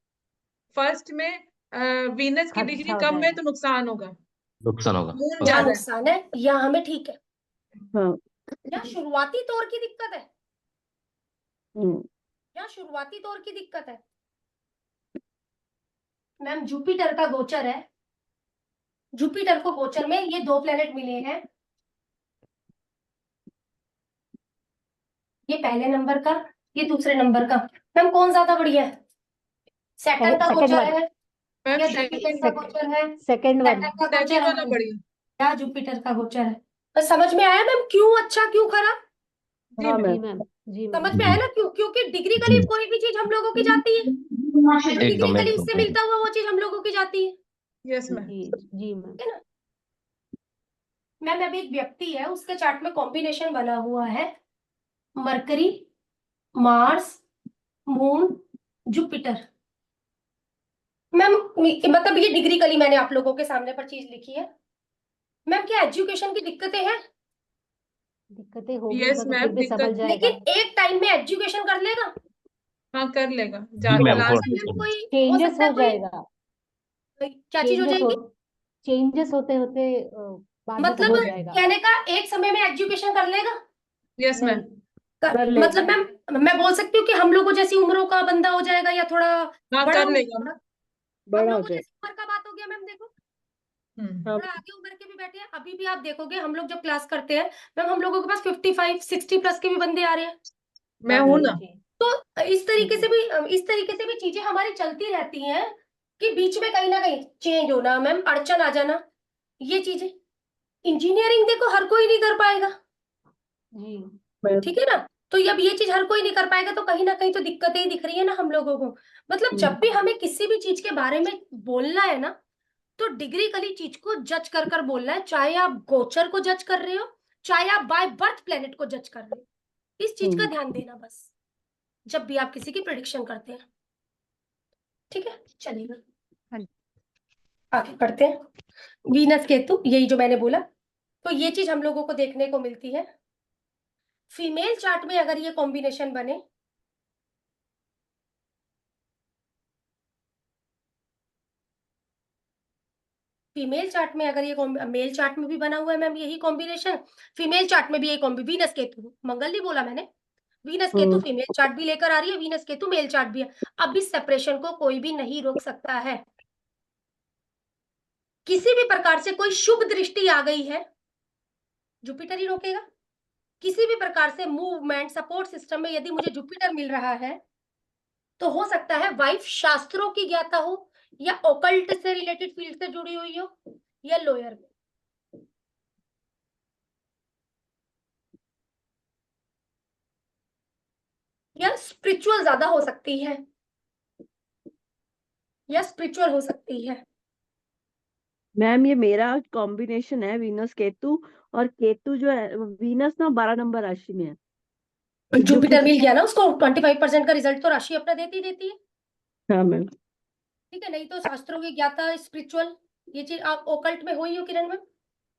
फर्स्ट में वीनस की खर्चा डिग्री हो कम है जाएगा। तो नुकसान होगा। नुकसान होगा। Moon okay. यहाँ ज्यादा है। नुकसान है, यहाँ हमें ठीक है, हाँ। यहाँ शुरुआती तौर की दिक्कत है, हम्म। यहाँ शुरुआती तौर की दिक्कत है। मैम जुपिटर का गोचर है, जुपिटर को गोचर में ये 2 प्लेनेट मिले हैं, ये पहले नंबर का, ये दूसरे नंबर का। मैम कौन ज्यादा बढ़िया है, सैटर्न का सेकंड गोचर वन। है मैम या जुपिटर का गोचर है, सेकंड वन। सैटर्न का गोचर सेकंड वाला है बढ़िया। या जुपिटर का गोचर है। तो समझ में आया मैम क्यों अच्छा क्यों खराब, जी हाँ मैम। जी मैम। मैम। जी समझ मैम। में आया ना क्यों, क्योंकि डिग्रीकली कोई भी चीज हम लोगों की जाती है, एकदम डिग्रीकली एकदम उससे मिलता हुआ वो चीज हम लोगों की जाती है, यस मैम। जी जी मैम। है ना। मैम अभी एक व्यक्ति है, उसके चार्ट में कॉम्बिनेशन बना हुआ है mercury, Mars, moon, Jupiter. Ma'am मतलब ये डिग्री कली मैंने आप लोगों के सामने पर चीज लिखी है। मैम क्या एजुकेशन की दिक्कतें हैं? दिक्कतें होगी यस बट मैम, फिर भी समझ दिक्कत। जाएगा। लेकिन एक टाइम में एजुकेशन कर लेगा? हाँ कर लेगा, जी मैम, लास्ट कर मैम कोई हो चेंजेस सकता हो है कोई जाएगा। क्या चीज हो चेंजेस हो जाएगी? चेंजेस होते होते बाद में मतलब समझ जाएगा। कहने का एक समय में एजुकेशन कर लेगा? Yes ma'am. नहीं, कर लेगा। मतलब मैम मैं बोल सकती हूँ कि हम लोगों जैसी उम्रों का बंदा हो जाएगा या थोड़ा हाँ बड़ा कर हो लेगा जाएगा? मैम। हम बड़ा हो लोगों जाए। जैसी उम्र का बात हो गया मैम। देखो हाँ थोड़ा आगे उम्र के भी बैठे हैं, अभी भी आप देखोगे हम लोग जब क्लास करते हैं मैम, हम लोगों के पास 55-60 प्लस के भी बंदे आ रहे हैं। मैं हाँ हूँ मैम। ना। जी तो इस तरीके से भी चीजें हमारी चलती रहती हैं कि बीच में कहीं ना कहीं चेंज होना मैम, अड़चन आ जाना, ये चीजें। इंजीनियरिंग देखो हर कोई नहीं कर पाएगा, जी मैम। ठीक है ना? तो अब ये चीज हर कोई नहीं कर पाएगा, तो कहीं ना कहीं तो दिक्कतें ही दिख रही है ना हम लोगों को। मतलब जब भी हमें किसी भी चीज के बारे में बोलना है ना, तो डिग्री कली चीज को जज कर कर बोलना है, चाहे आप गोचर को जज कर रहे हो, चाहे आप बाय बर्थ प्लेनेट को जज कर रहे हो। इस चीज का ध्यान देना बस, जब भी आप किसी की प्रिडिक्शन करते हैं। ठीक है, चलिए हाँ जी। आगे बढ़ते हैं। वीनस केतु, यही जो मैंने बोला, तो ये चीज हम लोगों को देखने को मिलती है। फीमेल चार्ट में अगर ये कॉम्बिनेशन बने, फीमेल चार्ट में अगर ये मेल चार्ट में भी बना हुआ है मैम यही कॉम्बिनेशन, फीमेल चार्ट में भी यही कॉम्बी, वीनस केतु, मंगल नहीं बोला मैंने, वीनस केतु फीमेल चार्ट भी लेकर आ रही है, वीनस केतु मेल चार्ट भी है। अब इस सेपरेशन को कोई भी नहीं रोक सकता है। किसी भी प्रकार से कोई शुभ दृष्टि आ गई है, जुपिटर ही रोकेगा। किसी भी प्रकार से मूवमेंट सपोर्ट सिस्टम में यदि मुझे जुपिटर मिल रहा है, तो हो सकता है वाइफ शास्त्रों की ज्ञाता हो, या ओकल्ट से रिलेटेड फील्ड से जुड़ी हुई हो, या लॉयर में, या स्पिरिचुअल ज्यादा हो सकती है, या स्पिरिचुअल हो सकती है। मैम ये मेरा कॉम्बिनेशन है वीनस केतु, और केतु जो है वीनस ना 12 नंबर राशि में है। जुपिटर मिल गया ना उसको, 25% का रिजल्ट तो राशि अपना देती देती है। हाँ मैम। ठीक है, नहीं तो शास्त्रों की ज्ञाता, स्पिरिचुअल, ये चीज आप ओकल्ट में हो ही हो किरण में।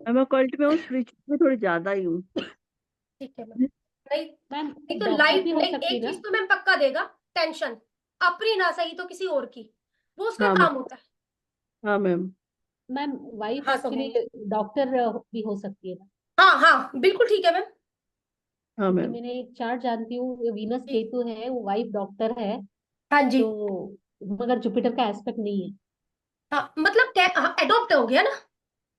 मैं ऑकल्ट में हूँ, स्पिरिचुअल में थोड़ी ज्यादा ही हूँ। ठीक है मैम। नहीं मैम नहीं तो डॉक्टर लाइट भी हो नहीं, सकती एक है चीज ना। तो मैम पक्का देगा, टेंशन अपनी ना सही तो किसी और की, वो उसका हाँ काम होता है। हाँ मैम। मैम वाइफ हाँ एक्चुअली सोहेल, डॉक्टर भी हो सकती है ना, हाँ हाँ बिल्कुल ठीक है मैम। हाँ क्योंकि मैम। मैंने एक चार्ट जानती हूँ, वीनस जी, केतु है, वो वाइफ डॉक्टर है। हाँ जी, तो मगर जुपिटर का एस्पेक्ट नहीं है। हाँ मतलब एडॉप्ट हो गया ना।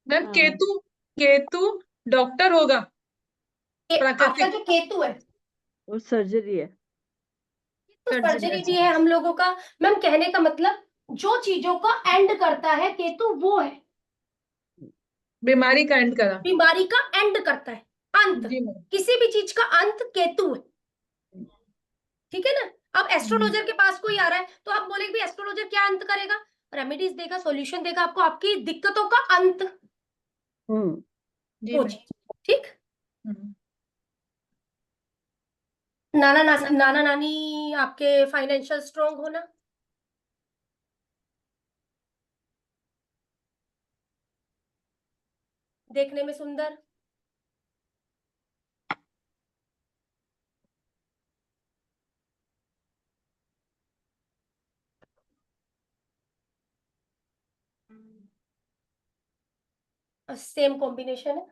मैम हाँ केतु, केतु डॉक्टर होगा आपका प्राकृतिक जो केतु है, और सर्जरी है। तो सर्जरी। सर्जरी भी अच्छा, है हम लोगों का। मैम कहने का मतलब जो चीजों का एंड करता है केतु वो है, बीमारी का एंड करा। बीमारी का एंड करता है, अंत, जी मैम। किसी भी चीज का अंत केतु है। ठीक है ना? अब एस्ट्रोलॉजर के पास कोई आ रहा है तो आप बोलेंगे एस्ट्रोलॉजर क्या अंत करेगा? रेमेडीज देगा, सॉल्यूशन देगा आपको, आपकी दिक्कतों का अंत, हम्म। जी वो मैम। चीज। ठीक। हम्म। नाना नानी आपके फाइनेंशियल स्ट्रांग होना, देखने में सुंदर, सेम कॉम्बिनेशन है,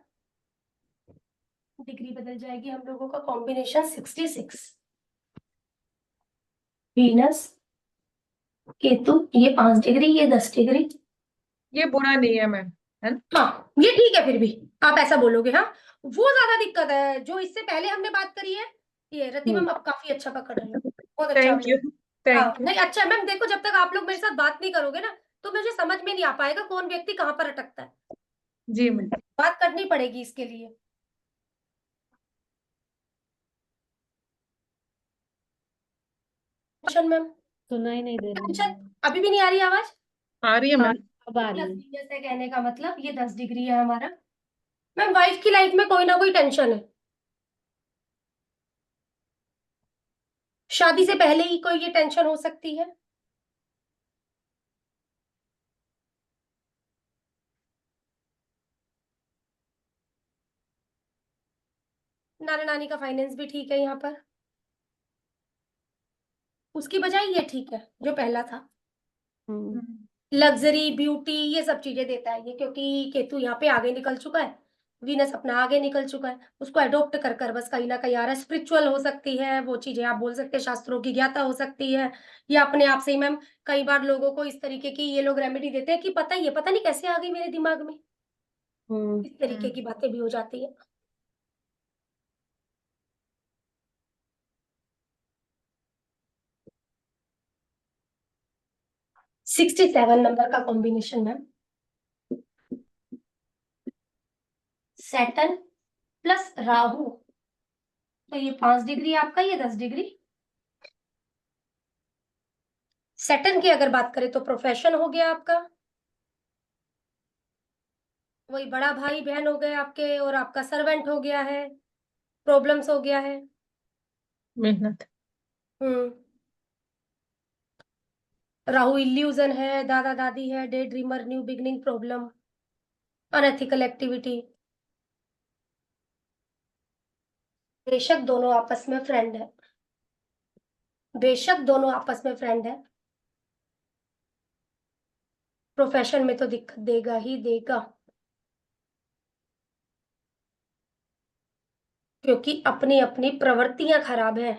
डिग्री बदल जाएगी हम लोगों का, कॉम्बिनेशन 66, वीनस केतु, ये 5 डिग्री, ये 10 डिग्री। ये बुरा नहीं है मैम, है ना? हाँ ये ठीक है, फिर भी आप ऐसा बोलोगे। हाँ वो ज्यादा दिक्कत है जो इससे पहले हमने बात करी है, ये रति मैम अब काफी अच्छा पकड़ रही है, बहुत अच्छा थैंक यू, मैम। हाँ थैंक यू। नहीं अच्छा मैम, देखो जब तक आप लोग मेरे साथ बात नहीं करोगे ना, तो मुझे समझ में नहीं आ पाएगा कौन व्यक्ति कहाँ पर अटकता है। जी मैम। बात करनी पड़ेगी इसके लिए। टेंशन मैम, सुनाई नहीं दे रही टेंशन, है। अभी भी नहीं आ रही आवाज? आ रही है हाँ मैम। अब आ रही प्लस है। वीनस है कहने का मतलब, ये 10 डिग्री है हमारा, मैम वाइफ की लाइफ में कोई ना कोई टेंशन है, शादी से पहले ही कोई ये टेंशन हो सकती है। नाना नानी का फाइनेंस भी ठीक है यहाँ पर, उसकी बजाय ये ठीक है जो पहला था। हम्म, लग्जरी ब्यूटी ये सब चीजें देता है ये, क्योंकि केतु यहाँ पे आगे निकल चुका है, वीनस अपना आगे निकल चुका है, उसको अडॉप्ट कर कर बस कहीं ना कहीं आ रहा है। स्पिरिचुअल हो सकती है वो चीजें, आप बोल सकते हैं शास्त्रों की ज्ञाता हो सकती है, या अपने आप से ही। मैम कई बार लोगों को इस तरीके की ये लोग रेमेडी देते हैं कि पता ही है, पता नहीं कैसे आ गई मेरे दिमाग में, इस तरीके की बातें भी हो जाती है। सिक्सटी 67 नंबर का combination ma'am, Saturn plus Rahu, तो ये 5 डिग्री आपका, ये 10 डिग्री। सैटर्न की अगर बात करें तो प्रोफेशन हो गया आपका, वही बड़ा भाई बहन हो गए आपके, और आपका सर्वेंट हो गया है, प्रॉब्लम्स हो गया है। मेहनत। राहु इल्यूजन है, दादा दादी है, day dreamer, new beginning, problem, unethical activity. बेशक दोनों आपस में फ्रेंड है, बेशक दोनों आपस में फ्रेंड है, प्रोफेशन में तो दिक्कत देगा ही देगा, क्योंकि अपनी अपनी प्रवृत्तियां खराब है,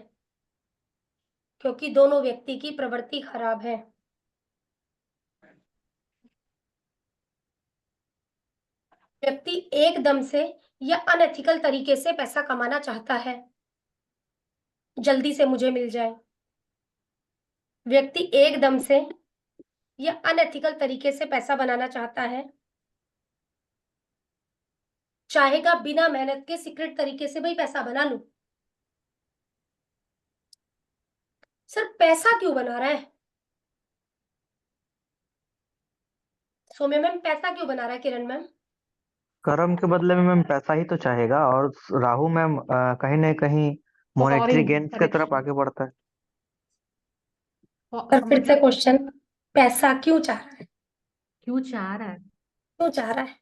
क्योंकि दोनों व्यक्ति की प्रवृत्ति खराब है। व्यक्ति एकदम से या अनएथिकल तरीके से पैसा कमाना चाहता है, जल्दी से मुझे मिल जाए। व्यक्ति एकदम से या अनएथिकल तरीके से पैसा बनाना चाहता है, चाहेगा बिना मेहनत के सीक्रेट तरीके से भाई पैसा बना लूं। सर पैसा क्यों बना रहा है सौम्या मैम, पैसा क्यों बना रहा है किरण मैम? कर्म के बदले में मैम पैसा ही तो चाहेगा, और राहु मैम कहीं ना कहीं मॉनेटरी फॉरेन गेन्स की तरफ करेक्शन आगे बढ़ता है। सर फिर से क्वेश्चन, पैसा क्यों चाह रहा है, क्यों चाह रहा है? क्यों चाह रहा है?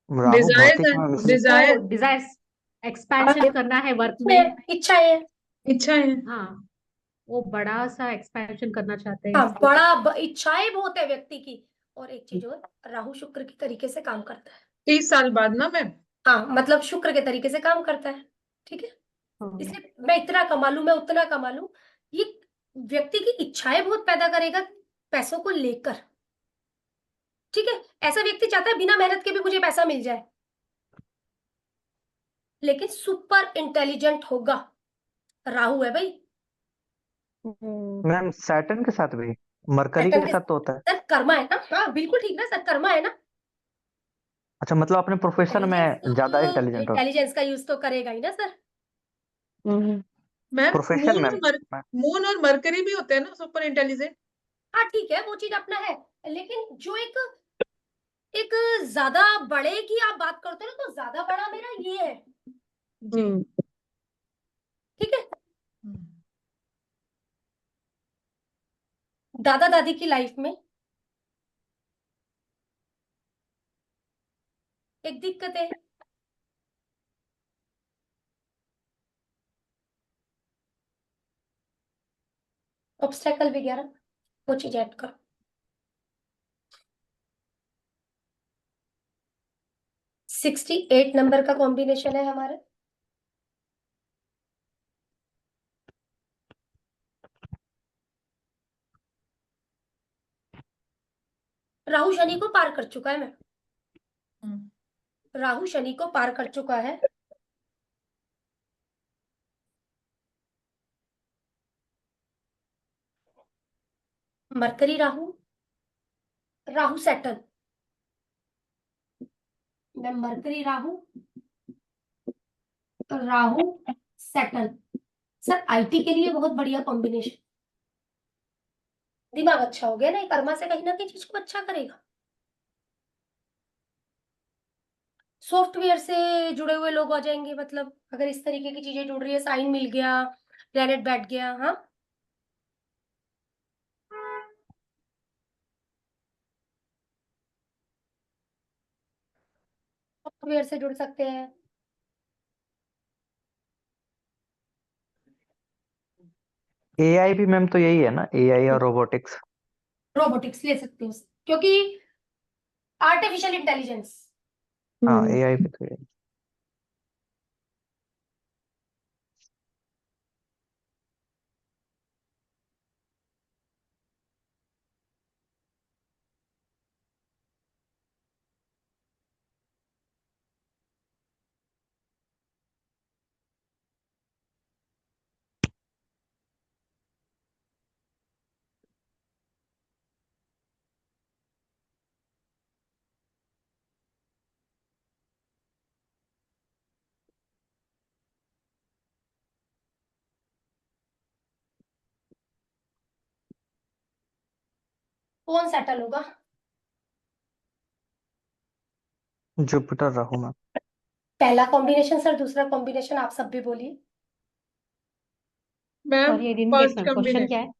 राहु डिजायर भौतिक में उसको डिजायर डिजायर्स एक्सपेंशन करना है वर्क में। इच्छाएं है। इच्छा है। हाँ, वो बड़ा सा एक्सपेंशन करना चाहते हैं हाँ इसलिए। बड़ा इच्छाएं बहुत है व्यक्ति की। और एक चीज और, राहु शुक्र की तरीके से काम करता है। 30 साल बाद ना मैम। हाँ मतलब शुक्र के तरीके से काम करता है, ठीक है। हाँ, इसलिए मैं इतना कमा लूं, मैं उतना कमा लूं, ये व्यक्ति की इच्छाएं बहुत पैदा करेगा पैसों को लेकर, ठीक है। ऐसा व्यक्ति चाहता है बिना मेहनत के भी मुझे पैसा मिल जाए, लेकिन सुपर इंटेलिजेंट होगा, राहु है भाई। मैम सैटर्न के साथ भी, मरकरी सैटर्न के के साथ तो होता है। सर कर्मा है ना, हाँ बिल्कुल ठीक ना सर, कर्मा है ना। अच्छा, मतलब अपने प्रोफेशन में ज्यादा इंटेलिजेंट हो। इंटेलिजेंस का यूज तो करेगा ही ना सर। मैम प्रोफेशन मून में और मून और मरकरी भी होते हैं ना सुपर इंटेलिजेंट। हाँ ठीक है वो चीज अपना है, लेकिन जो एक एक ज्यादा बड़े की आप बात करते हो ना, तो ज्यादा बड़ा मेरा ये है, ठीक है। दादा दादी की लाइफ में एक दिक्कत है, ऑब्स्टेकल वगैरह, वो चीज ऐड करो। सिक्सटी 68 नंबर का कॉम्बिनेशन है हमारा, राहु शनि को पार कर चुका है मैं, राहु शनि को पार कर चुका है। मरकरी राहु, राहु सैटर्न, मैं mercury Rahu, Rahu Saturn. Sir IT के लिए बहुत बढ़िया कॉम्बिनेशन, दिमाग अच्छा हो गया ना, कर्मा से कहीं ना कहीं चीज को अच्छा करेगा। सॉफ्टवेयर से जुड़े हुए लोग आ जाएंगे, मतलब अगर इस तरीके की चीजें जुड़ रही है, साइन मिल गया, प्लेनेट बैठ गया। हाँ, सॉफ्टवेयर से जुड़ सकते हैं। एआई भी मैम तो यही है ना, एआई और रोबोटिक्स। रोबोटिक्स ले सकते हो क्योंकि आर्टिफिशियल इंटेलिजेंस। हाँ, हम्म एआई भी तो यही। कौन सेटल होगा? Jupiter Rahu ma'am. पहला कॉम्बिनेशन सर, दूसरा कॉम्बिनेशन आप सब भी बोलिए। Ma'am sorry I didn't first get question क्या कॉम्बिनेशन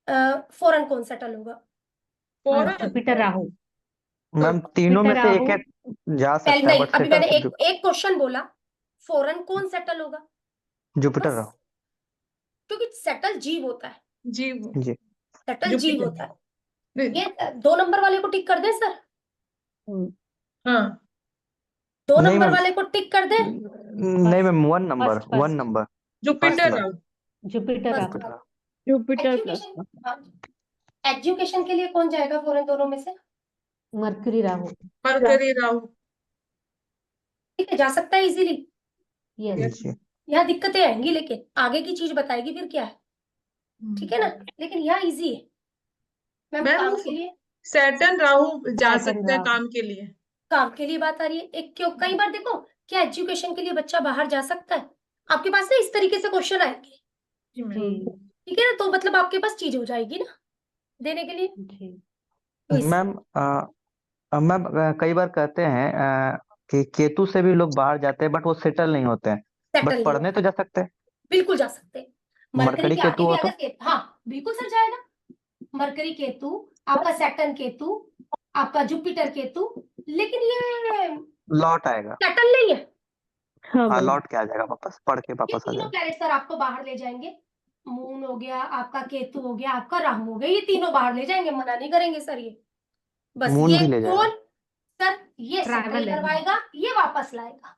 है? फॉरन कौन सेटल होगा? फॉरन। जुपिटर राहु। मैम तीनों में जुपिटर से एक राहु। एक जा पहले सकता है, नहीं, बट अभी सेटल मैंने तो एक क्वेश्चन बोला, फॉरन कौन सेटल होगा? जुपिटर बस, राहु। क्योंकि सेटल जीव होता है, जी वो जी। सेटल जीव जुपिटर। होता है। नहीं, ये 2 नंबर वाले को टिक कर दें सर? हम्म हाँ 2 नहीं नंबर मैम, वाले को टिक कर दें? नहीं ma'am, one number, first one number. First Jupiter में राहु। जुपिटर बस, Rahu. Jupiter Rahu. Jupiter plus education, हाँ, एजुकेशन के लिए कौन जाएगा फॉरन दोनों में से? मरकरी राहु। मरकरी राहु। ठीक है, जा सकता है इजीली। यस। जी। यहाँ दिक्कतें आएंगी लेकिन आगे की चीज बताएगी फिर क्या है, ठीक है ना? लेकिन यहाँ इजी है मैम। मैम काम वो के लिए, सैटर्न राहु जा सैटर्न सकते हैं राहु। काम के लिए। काम के लिए बात आ रही है एक, क्यों कई बार देखो, क्या एजुकेशन के लिए बच्चा बाहर जा सकता है? आपके पास ना इस तरीके से क्वेश्चन आएंगे, जी मैम। जी ठीक है ना? तो मतलब आपके पास चीज हो जाएगी ना देने के लिए, जी। तो इस मैम मैम कई बार कहते हैं कि केतु से भी लोग बाहर जाते हैं, बट वो सेटल नहीं होते हैं। सेटल बट नहीं पढ़ने होता, तो जा सकते हैं। बिल्कुल जा सकते हैं। मरकरी मरकरी के आगे केतु भी हो अगर तो। हाँ बिल्कुल सर जाएगा। मरकरी केतु, आपका सैटर्न केतु, आपका जुपिटर केतु, लेकिन ये लौट आएगा। सेटल नहीं है। हाँ हाँ, मैम लौट के आ जाएगा वापस, पढ़ के ये वापस आ तीनों जाएगा। प्लैनेट सर आपको बाहर ले जाएंगे। मून हो गया, आपका केतु हो गया, आपका राहु हो गया, ये तीनों बाहर ले जाएंगे, मना नहीं करेंगे सर ये। बस मून ये भी ले जाएगा। कौन? सर ये सेटल ट्रैवल है। करवाएगा, ये वापस लाएगा।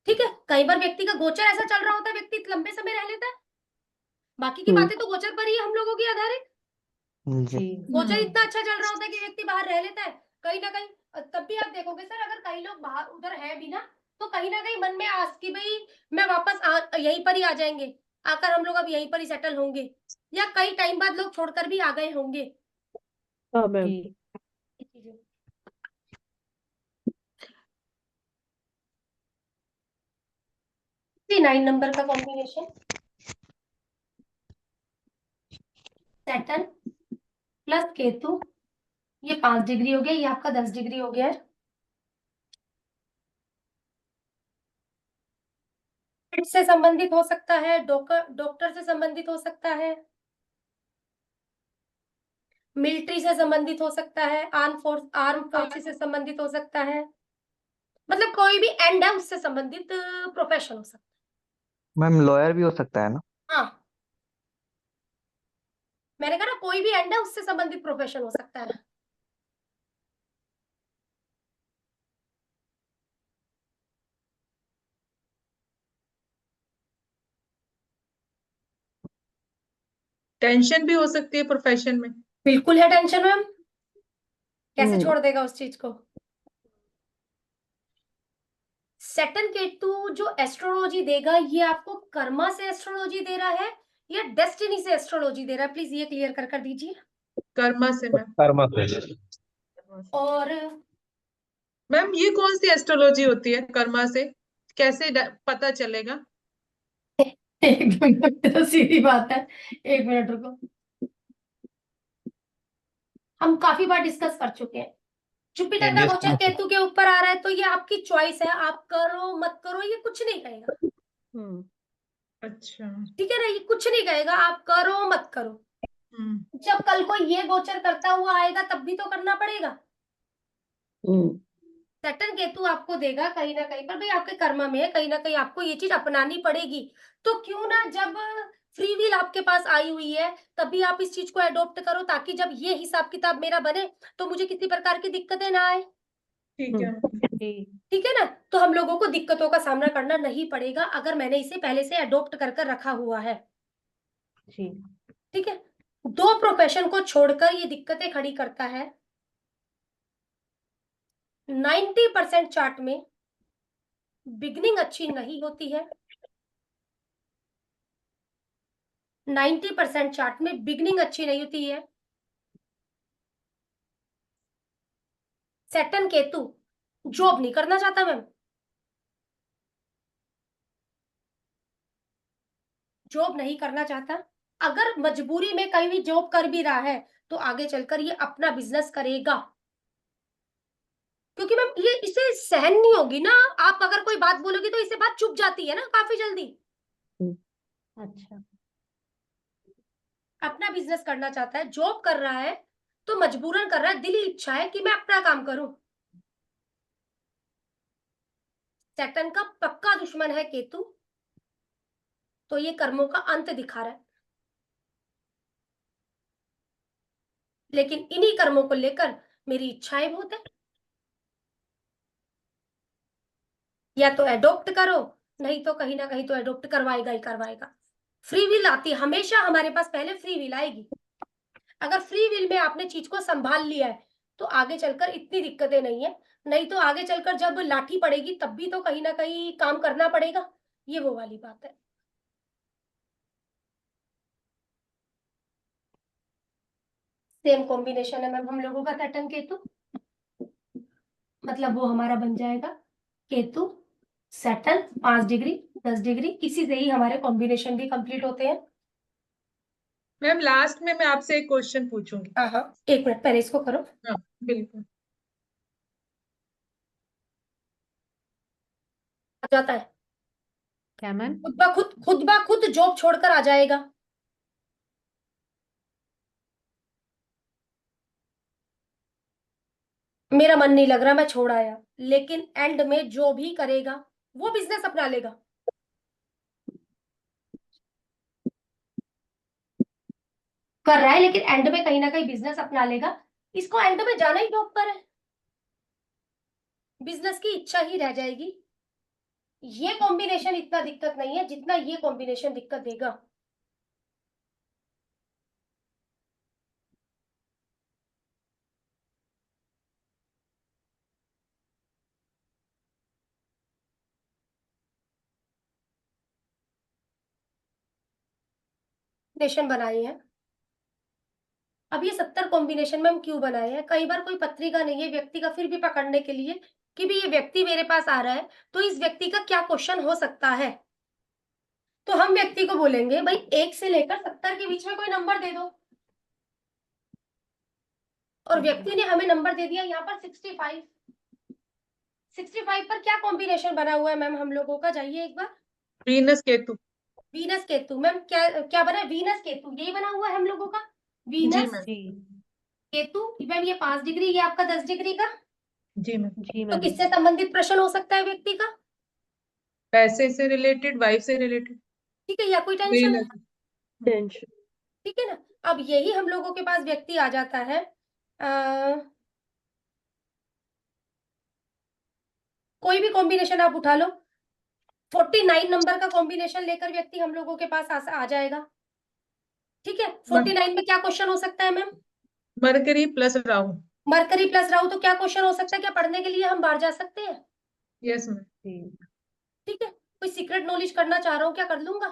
ठीक है, कई बार व्यक्ति का गोचर ऐसा चल रहा होता है, व्यक्ति लंबे समय रह लेता है, बाकी की बातें तो गोचर पर ही है हम लोगों की आधारित। जी। जी। गोचर इतना अच्छा चल रहा होता है कि व्यक्ति बाहर रह लेता है कहीं ना कहीं। तब भी आप देखोगे सर, अगर कई लोग बाहर उधर है भी ना, तो कहीं ना कहीं मन में आस कि भाई मैं वापस यहीं पर ही आ जाएंगे, आकर हम लोग अब यहीं पर ही सेटल होंगे, या कई टाइम बाद लोग छोड़कर भी आ गए होंगे। हाँ मैम जी। 9 नंबर का कॉम्बिनेशन, सैटर्न प्लस केतु, ये 5 डिग्री हो गया, ये आपका 10 डिग्री हो गया है। से संबंधित हो सकता है, डॉक्टर से संबंधित हो सकता है, मिलिट्री से संबंधित हो सकता है, आर्म फोर्सेस से संबंधित हो सकता है, मतलब कोई भी एंड है उससे संबंधित प्रोफेशन हो सकता मैम लॉयर भी हो सकता है ना। है। हाँ, मैंने कहा ना, कोई भी एंड है उससे संबंधित प्रोफेशन हो सकता है। टेंशन भी हो सकती है प्रोफेशन में। बिल्कुल है टेंशन मैम, कैसे हम्म छोड़ देगा उस चीज को? सैटर्न केतु जो एस्ट्रोलॉजी देगा, ये आपको कर्मा से एस्ट्रोलॉजी दे रहा है या डेस्टिनी से एस्ट्रोलॉजी दे रहा है? प्लीज ये क्लियर कर दीजिए। कर्मा से मैम। कर्मा से। और मैम ये कौन सी एस्ट्रोलॉजी होती है कर्मा से, कैसे पता चलेगा? एक मिनट, तो सीधी बात है, 1 मिनट रुको। हम काफी बार डिस्कस कर चुके हैं, जुपिटर का देश गोचर केतु के ऊपर आ रहा है तो ये आपकी चॉइस है, आप करो मत करो, ये कुछ नहीं कहेगा। हम्म अच्छा। ठीक है ना, ये कुछ नहीं कहेगा, आप करो मत करो। जब कल को ये गोचर करता हुआ आएगा तब भी तो करना पड़ेगा। हम्म सैटर्न केतु आपको देगा कहीं ना कहीं पर, भाई आपके कर्म में है, कहीं ना कहीं आपको ये चीज अपनानी पड़ेगी। तो क्यों ना, जब फ्री विल आपके पास आई हुई है तभी आप इस चीज को अडॉप्ट करो, ताकि जब ये हिसाब किताब मेरा बने तो मुझे किसी प्रकार की दिक्कतें ना आए। ठीक है। ठीक है ना, तो हम लोगों को दिक्कतों का सामना करना नहीं पड़ेगा अगर मैंने इसे पहले से अडॉप्ट कर कर रखा हुआ है। जी। ठीक है, दो प्रोफेशन को छोड़कर ये दिक्कतें खड़ी करता है। 90% चार्ट में बिगनिंग अच्छी नहीं होती है। 90% चार्ट में बिगनिंग अच्छी नहीं होती है। सैटर्न केतु जॉब नहीं करना चाहता मैम, जॉब नहीं करना चाहता। अगर मजबूरी में कहीं भी जॉब कर भी रहा है तो आगे चलकर ये अपना बिजनेस करेगा, क्योंकि मैम ये इसे सहन नहीं होगी ना। आप अगर कोई बात बोलोगी तो इसे बात चुप जाती है ना काफी जल्दी। अच्छा। अपना बिजनेस करना चाहता है, जॉब कर रहा है तो मजबूरन कर रहा है, दिली इच्छा है कि मैं अपना काम करूं। सैटर्न का पक्का दुश्मन है केतु, तो ये कर्मों का अंत दिखा रहा है। लेकिन इन्हीं कर्मों को लेकर मेरी इच्छाएं बहुत है, या तो एडॉप्ट करो, नहीं तो कहीं ना कहीं तो एडॉप्ट करवाएगा ही करवाएगा। फ्री विल आती है हमेशा हमारे पास, पहले फ्री विल आएगी। अगर फ्री विल में आपने चीज को संभाल लिया है तो आगे चलकर इतनी दिक्कतें नहीं है। नहीं तो आगे चलकर जब लाठी पड़ेगी तब भी तो कहीं ना कहीं काम करना पड़ेगा, ये वो वाली बात है। सेम कॉम्बिनेशन है मैम हम लोगों का सैटर्न केतु, मतलब वो हमारा बन जाएगा केतु सैटर्न 5 डिग्री 10 डिग्री, इसी से ही हमारे कॉम्बिनेशन भी कंप्लीट होते हैं। मैम लास्ट में मैं आपसे एक क्वेश्चन पूछूंगी। हाँ हाँ, 1 मिनट पहले इसको करो। हाँ बिल्कुल। आ जाता है क्या मैम? खुद ब खुद जॉब छोड़कर आ जाएगा। मेरा मन नहीं लग रहा, मैं छोड़ आया, लेकिन एंड में जो भी करेगा वो बिजनेस अपना लेगा। कर रहा है लेकिन एंड में कहीं ना कहीं बिजनेस अपना लेगा। इसको एंड में जाना ही जॉब पर है, बिजनेस की इच्छा ही रह जाएगी। ये कॉम्बिनेशन इतना दिक्कत नहीं है जितना ये कॉम्बिनेशन दिक्कत देगा। कॉम्बिनेशन बनाए हैं, अब ये 70 कॉम्बिनेशन में हम क्यों बनाए हैं, कई बार कोई पत्रिका नहीं है व्यक्ति का, फिर भी पकड़ने के लिए कि भी ये व्यक्ति मेरे पास आ रहा है तो इस व्यक्ति का क्या क्वेश्चन हो सकता है। तो हम व्यक्ति को बोलेंगे भाई 1 से लेकर 70 के बीच में कोई नंबर दे दो, और व्यक्ति ने हमें नंबर दे दिया यहाँ पर 65। 65 पर क्या कॉम्बिनेशन बना हुआ है मैम हम लोगों का, जाइए एक बार। Venus Ketu. Venus Ketu ma'am, क्या क्या बना है, वीनस केतु यही बना हुआ है हम लोगों का। जी वीनस मैम। जी। केतु मैम, ये 5 डिग्री, ये आपका 10 डिग्री का। जी मैम। जी तो मैम। किससे संबंधित प्रश्न हो सकता है व्यक्ति का, पैसे से रिलेटेड, वाइफ से रिलेटेड। ठीक है, या कोई टेंशन है, वीनस। टेंशन। ठीक है ना। अब यही हम लोगों के पास व्यक्ति आ जाता है, कोई भी कॉम्बिनेशन आप उठा लो, 49 नंबर का कॉम्बिनेशन लेकर व्यक्ति हम लोगों के पास आ जाएगा। ठीक है, 49 में क्या क्वेश्चन हो सकता है ma'am, mercury plus Rahu. Mercury plus Rahu, तो क्या क्वेश्चन हो सकता है, क्या पढ़ने के लिए हम बाहर जा सकते हैं। Yes ma'am. ठीक है, कोई सीक्रेट नॉलेज करना चाह रहा हूँ क्या कर लूंगा,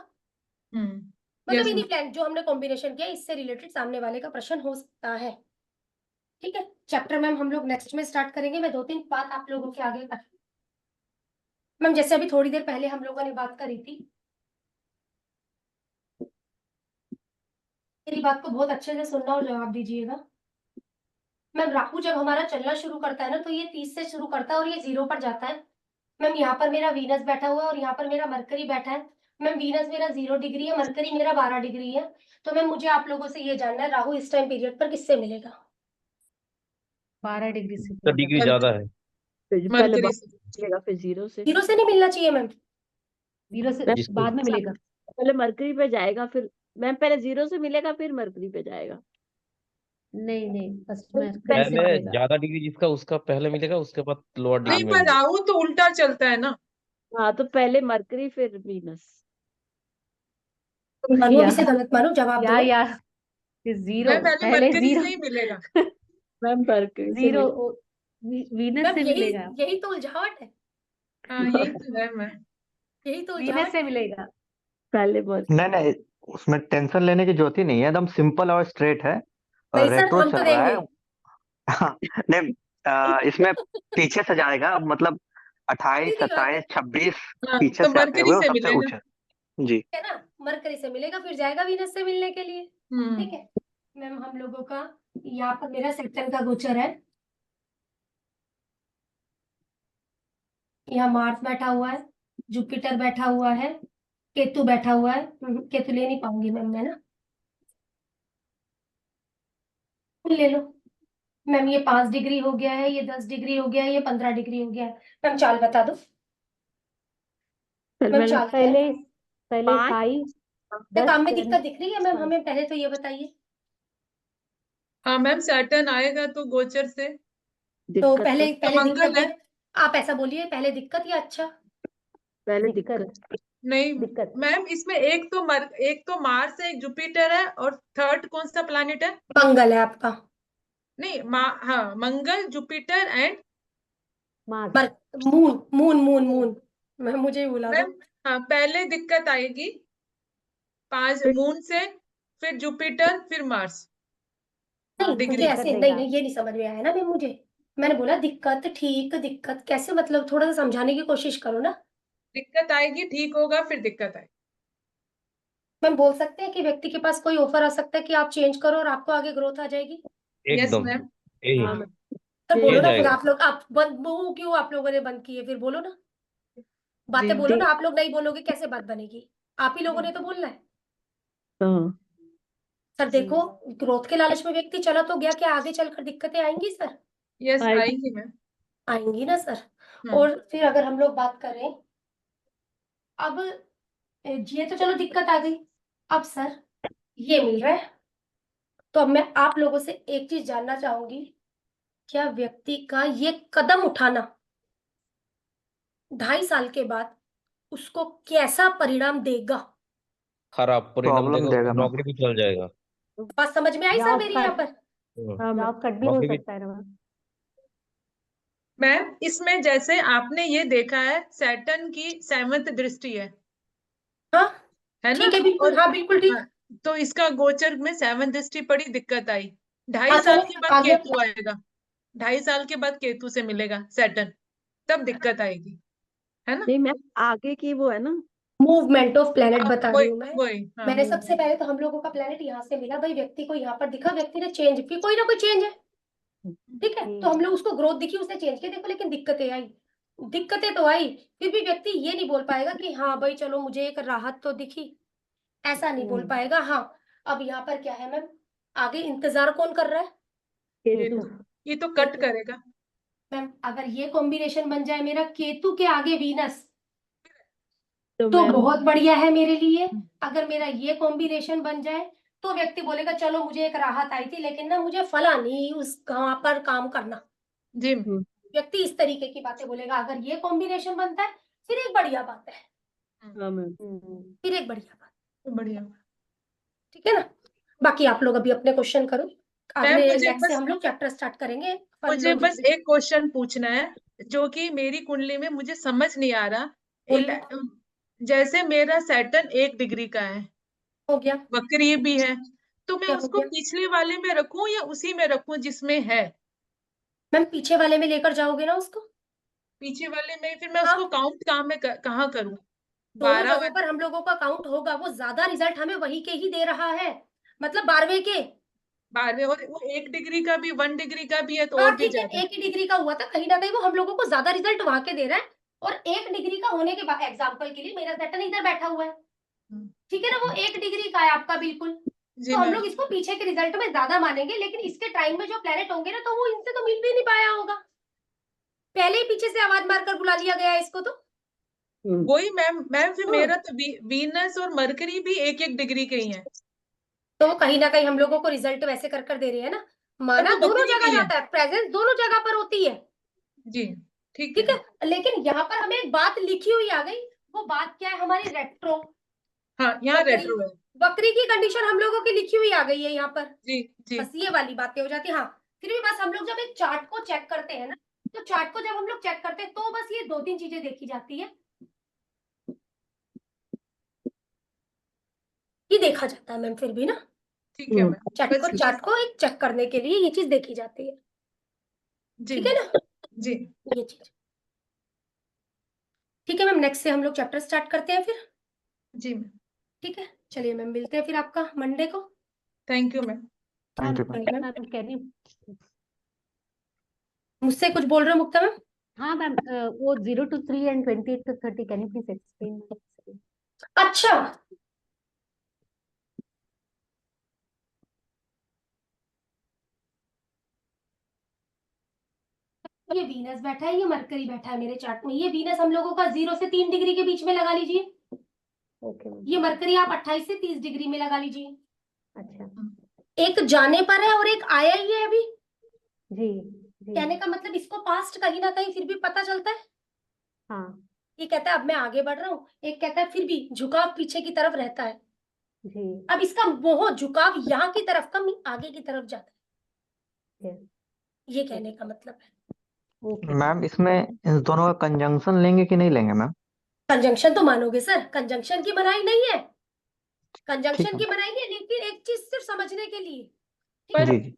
मतलब यस इन्हीं मैम। प्लान जो हमने कॉम्बिनेशन किया इससे रिलेटेड सामने वाले का प्रश्न हो सकता है। ठीक है, चैप्टर मैम हम लोग नेक्स्ट में स्टार्ट करेंगे, मैं 2-3 बात आप लोगों के आगे कर मैम, जैसे अभी थोड़ी देर पहले हम लोगों ने बात करी थी, मेरी बात को बहुत अच्छे से सुनना और जवाब दीजिएगा। मैम राहु जब हमारा चलना शुरू करता है ना, तो ये 30 से शुरू करता है और ये 0 पर जाता है। मैम यहाँ पर मेरा वीनस बैठा हुआ है और यहाँ पर मेरा मरकरी बैठा है। मैम वीनस मेरा 0 डिग्री है, मरकरी मेरा 12 डिग्री है। तो मैम मुझे आप लोगों से ये जानना है, राहु इस टाइम पीरियड पर किससे मिलेगा? 12 डिग्री से तो मिलेगा। डिग्री ज्यादा है। फिर पहले मरकरी से। मिलेगा, फिर 0 से। 0 से नहीं मिलना चाहिए मैम। 0 से जिसको बाद में मिलेगा। पहले मरकरी पे जाएगा, फिर मैम पहले 0 से मिलेगा, फिर मरकरी पे जाएगा। नहीं नहीं, फर्स्ट में पहले से पहले मिलेगा। ज्यादा डिग्री जिसका उसका पहले मिलेगा, उसके बाद लोअर डिग्री नहीं, में पर मिलेगा। राहु तो उल्टा चलता है ना। हाँ, तो पहले मरकरी फिर वीनस। मानो या इसे गलत मानो, जवाब दो। यार, 0 मैं पहले पहले मरकरी 0 से ही मिलेगा। मैम मरकरी से 0 मिलेगा। वीनस मैम से यही मिलेगा। यही तो उलझावट है, हाँ, यही तो है मैम। यही तो वीनस उलझावट से है। मिलेगा। पहले मरकरी। नहीं नहीं, उसमें टेंशन लेने की जरूरत ही नहीं है, एकदम सिंपल और स्ट्रेट है। नहीं और सर, रेट्रो हम तो चल रहा देंगे। है। हाँ, नहीं, इसमें पीछे से जाएगा, मतलब 28, सीधी बात है, 27, 26 हाँ, पीछे तो से आते मरकरी हुए वो से सबसे मिलेगा। ऊंचे। जी। है ना? मरकरी से मिलेगा, फिर जाएगा वीनस से मिलने के लिए। हम्म। ठीक है मैम, हम लोगों का यहाँ पर मेरा सेक्टर का गोचर है। यहाँ मार्स बैठा हुआ है, जुपिटर बैठा हुआ है, केतु बैठा हुआ है। केतु ले नहीं पाऊंगी मैम मैं ना, ले लो। मैम ये 5 डिग्री हो गया है, ये 10 डिग्री हो गया है, ये 15 डिग्री हो गया है। मैम चाल बता दो। मैम चाल क्या है? पहले पहले 5, हाई क्या 10 काम में दिक्कत दिख रही है मैम? 5। हमें पहले तो ये बताइए। हाँ मैम, सैटर्न आएगा तो गोचर से। तो दिक्कत पहले तो पहले मंगल दिक्कत है। है। आप ऐसा बोलिए, पहले दिक्कत या अच्छा? पहले दिक्कत दिक्कत। नहीं दिक्कत। मैम, इसमें एक तो मार्स है, एक जुपिटर है, और थर्ड कौन सा प्लैनेट है? मंगल है आपका। नहीं, हाँ, मंगल, जुपिटर एंड मार्स। पर मून मून मून मून, मैं मुझे ही बुला दो। मैम। हाँ, पहले दिक्कत आएगी 5 मून से, फिर जुपिटर, फिर मार्स नहीं मुझे डिग्री। दिक्कत ऐसे नहीं देगा। नहीं, ये नहीं समझ में आया ना मैम मुझे। मैंने बोला दिक्कत, ठीक दिक्कत कैसे, मतलब थोड़ा सा समझाने की कोशिश करो ना। दिक्कत आएगी, ठीक होगा, फिर दिक्कत आएगी। मैम बोल सकते हैं कि व्यक्ति के पास कोई ऑफर आ सकता है कि आप चेंज करो और आपको आगे ग्रोथ आ जाएगी। यस एकदम मैम। यही हाँ हाँ। तो ये बोलो चेंज ना फिर, आएगा। आप लोग आप बंद वो क्यों आप लोगों ने बंद किए, फिर बोलो ना, बातें जी। बोलो ना। आप लोग नहीं बोलोगे कैसे बात बनेगी? आप ही लोगों ने तो बोलना है। हाँ, सर देखो, ग्रोथ के लालच में व्यक्ति चला तो गया, क्या आगे चलकर दिक्कतें आएंगी सर? यस, आएगी। आएगी मैम। आएंगी ना सर। हम्म। और फिर अगर हम लोग बात करें, अब ये तो चलो दिक्कत आ गई। अब सर ये मिल रहा है, तो अब मैं आप लोगों से एक चीज जानना चाहूंगी, क्या व्यक्ति का ये कदम उठाना 2.5 साल के बाद उसको कैसा परिणाम देगा? खराब परिणाम प्रॉब्लम देगा, देगा उसका मैम। नौकरी भी चल जाएगा। बात समझ में आई सर जॉब मेरी यहाँ कट पर? हाँ मैम। जॉब कट भी हो नौकरी भी। सकता है ना मैम। मैम, इसमें जैसे आपने ये देखा है, सैटर्न की 7th दृष्टि हाँ है ना? ठीक है, बिल्कुल, और हाँ बिल्कुल ठीक। हाँ, तो इसका गोचर में 7th दृष्टि पड़ी, दिक्कत आई। 2.5 हाँ साल चलो के बाद आगे। केतु आएगा। 2.5 साल के बाद केतु से मिलेगा सैटर्न, तब दिक्कत आएगी, है ना? नहीं मैम, आगे की वो है ना। मूवमेंट ऑफ प्लेनेट हाँ, बता रही वही हूँ मैं। वही, हाँ, मैंने मूव। सबसे पहले तो हम लोगों का प्लेनेट यहाँ से मिला भाई, व्यक्ति को यहाँ पर दिखा, व्यक्ति ने चेंज की, कोई ना कोई चेंज है। ठीक है, तो हम लोग उसको ग्रोथ दिखी, उसने चेंज किया, देखो लेकिन दिक्कतें आई। दिक्कतें तो आई, फिर भी व्यक्ति ये नहीं बोल पाएगा कि हाँ भाई चलो मुझे एक राहत तो दिखी, ऐसा नहीं बोल पाएगा। हाँ, अब यहाँ पर क्या है मैम, आगे इंतजार कौन कर रहा है? केतु। ये तो कट केतु। करेगा। मैम अगर ये कॉम्बिनेशन बन जाए मेरा केतु के आगे वीनस, तो तो मैम बहुत बढ़िया है मेरे लिए। अगर मेरा ये कॉम्बिनेशन बन जाए तो व्यक्ति बोलेगा चलो मुझे एक राहत आई थी, लेकिन ना मुझे फला नहीं उस वहां पर काम करना। जी। व्यक्ति इस तरीके की बातें बोलेगा। अगर ये कॉम्बिनेशन बनता है फिर एक बढ़िया बात है, हाँ मैम। फिर एक बढ़िया बात। बढ़िया। ठीक है ना? बाकी आप लोग अभी अपने क्वेश्चन करो, मैम, अगले नेक्स्ट से हम लोग चैप्टर स्टार्ट करेंगे। मुझे बस एक क्वेश्चन पूछना है, जो कि मेरी कुंडली में मुझे समझ नहीं आ रहा। जैसे मेरा सैटर्न 1 डिग्री का है, हो गया, वक्री भी है, तो मैं क्या हो उसको गया पिछले वाले में रखूं या उसी में रखूं जिसमें है? मैम? पीछे वाले में लेकर जाओगे ना उसको। पीछे वाले में फिर मैं हाँ, उसको काउंट कहाँ करूं? दोनों 12 जगहों वाले। पर हम लोगों का काउंट होगा, वो ज्यादा रिजल्ट हमें वही के ही दे रहा है, मतलब 12वें के। 12वें, और वो 1 डिग्री का भी, 1 डिग्री का भी है तो हाँ और भी ठीक है, ज्यादा। 1 ही डिग्री का हुआ था, कहीं ना कहीं वो हम लोगों को ज्यादा रिजल्ट वहां के दे रहा है। और 1 डिग्री का होने के बाद, एग्जाम्पल के लिए मेरा सेटन इधर बैठा हुआ है, ठीक है ना, वो 1 डिग्री का है आपका बिल्कुल, जी तो हम मैम। लोग इसको पीछे के रिजल्ट में ज्यादा मानेंगे, लेकिन इसके टाइम में जो प्लेनेट होंगे ना, तो वो इनसे तो मिल भी नहीं पाया होगा, पहले ही पीछे से आवाज मारकर बुला लिया गया है इसको तो। वही मैम, फिर हाँ। मेरा तो वीनस और मरकरी भी 1-1 डिग्री के ही है। तो वो कहीं ना कहीं हम लोगों को रिजल्ट वैसे कर कर दे रहे हैं ना, पर माना वो दोनों बकरी जगह भी है। जाता है, प्रेजेंस दोनों जगह पर होती है, जी ठीक ठीक है। है, लेकिन यहाँ पर हमें एक बात लिखी हुई आ गई, वो बात क्या है, हमारी रेट्रो हाँ, यहाँ बकरी, रेट्रो है। बकरी की कंडीशन हम लोगों की लिखी हुई आ गई है यहाँ पर, जी जी। बस ये वाली बातें हो जाती है। हाँ, फिर भी बस हम लोग जब एक चार्ट को चेक करते हैं ना, तो चार्ट को जब हम लोग चेक करते हैं तो बस ये 2-3 चीजें देखी जाती है, ये देखा जाता है मैम, फिर भी ना ठीक है मैम। बस चार्ट को एक चेक करने के लिए ये चीज देखी जाती है, जी ठीक है ना, जी ये चीज, ठीक है मैम। नेक्स्ट से हम लोग चैप्टर स्टार्ट करते हैं फिर, जी मैम। ठीक है, चलिए मैम, मिलते हैं फिर आपका मंडे को। Thank you ma'am. Thank you ma'am. Ma'am कह रही मुझसे कुछ बोल रहे हो मुक्ता मैम? हाँ मैम, वो 0 to 3 and 28 to 30, can you please explain? अच्छा, ये वीनस बैठा है, ये मरकरी बैठा है मेरे चार्ट में, ये वीनस हम लोगों का 0 से 3 डिग्री के बीच में लगा लीजिए, ओके ये मरकरी आप 28 से 30 डिग्री में लगा लीजिए, अच्छा एक जाने पर है और एक आया ही है अभी, जी जी कहने का मतलब इसको पास्ट कहीं ना कहीं फिर भी पता चलता है, हाँ ये कहता है अब मैं आगे बढ़ रहा हूँ, एक कहता है फिर भी झुकाव पीछे की तरफ रहता है, जी अब इसका वो झुकाव यहाँ की तरफ कम आगे की तरफ जाता है, ये कहने का मतलब है। ओके मैम इसमें इन दोनों का कंजंक्शन लेंगे कि नहीं लेंगे मैम? कंजंक्शन तो मानोगे सर, कंजंक्शन की बनाई नहीं है, ठीक कंजंक्शन है की बनाई नहीं है, लेकिन एक चीज सिर्फ समझने के लिए, ठीक पर है, जी जी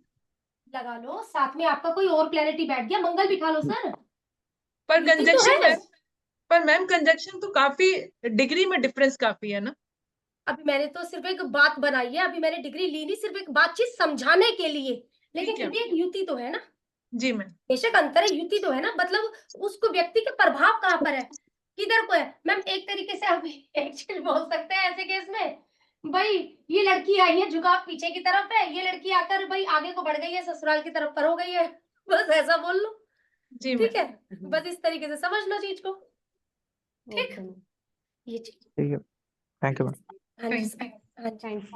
लगा लो साथ में आपका कोई और प्लेनेट ही बैठ गया, मंगल बिठा लो सर, पर ये तो कंजक्शन है। मैम, पर मैम कंजक्शन तो काफी डिग्री में डिफरेंस काफी है ना। अभी मैंने तो सिर्फ एक बात बनाई है, अभी मैंने डिग्री ली नहीं, सिर्फ एक बातचीत समझाने के लिए, लेकिन ठीक फिर है। भी एक युति तो है ना, जी मैम। बेशक अंतर है, युति तो है ना, मतलब उसको व्यक्ति का प्रभाव कहाँ पर है, किधर को है मैम। एक तरीके से आप एक चीज बोल सकते हैं ऐसे केस में, भाई ये लड़की आई है झुकाव पीछे की तरफ है, ये लड़की आकर भाई आगे को बढ़ गई है, ससुराल की तरफ पर हो गई है, बस ऐसा बोल लो, जी ठीक है, मैम। बस इस तरीके से समझ लो चीज को, ठीक, ओके ये चीज, ठीक है। Thank you ma'am. हाँ जी थैंक हाँ जी। थैंक्स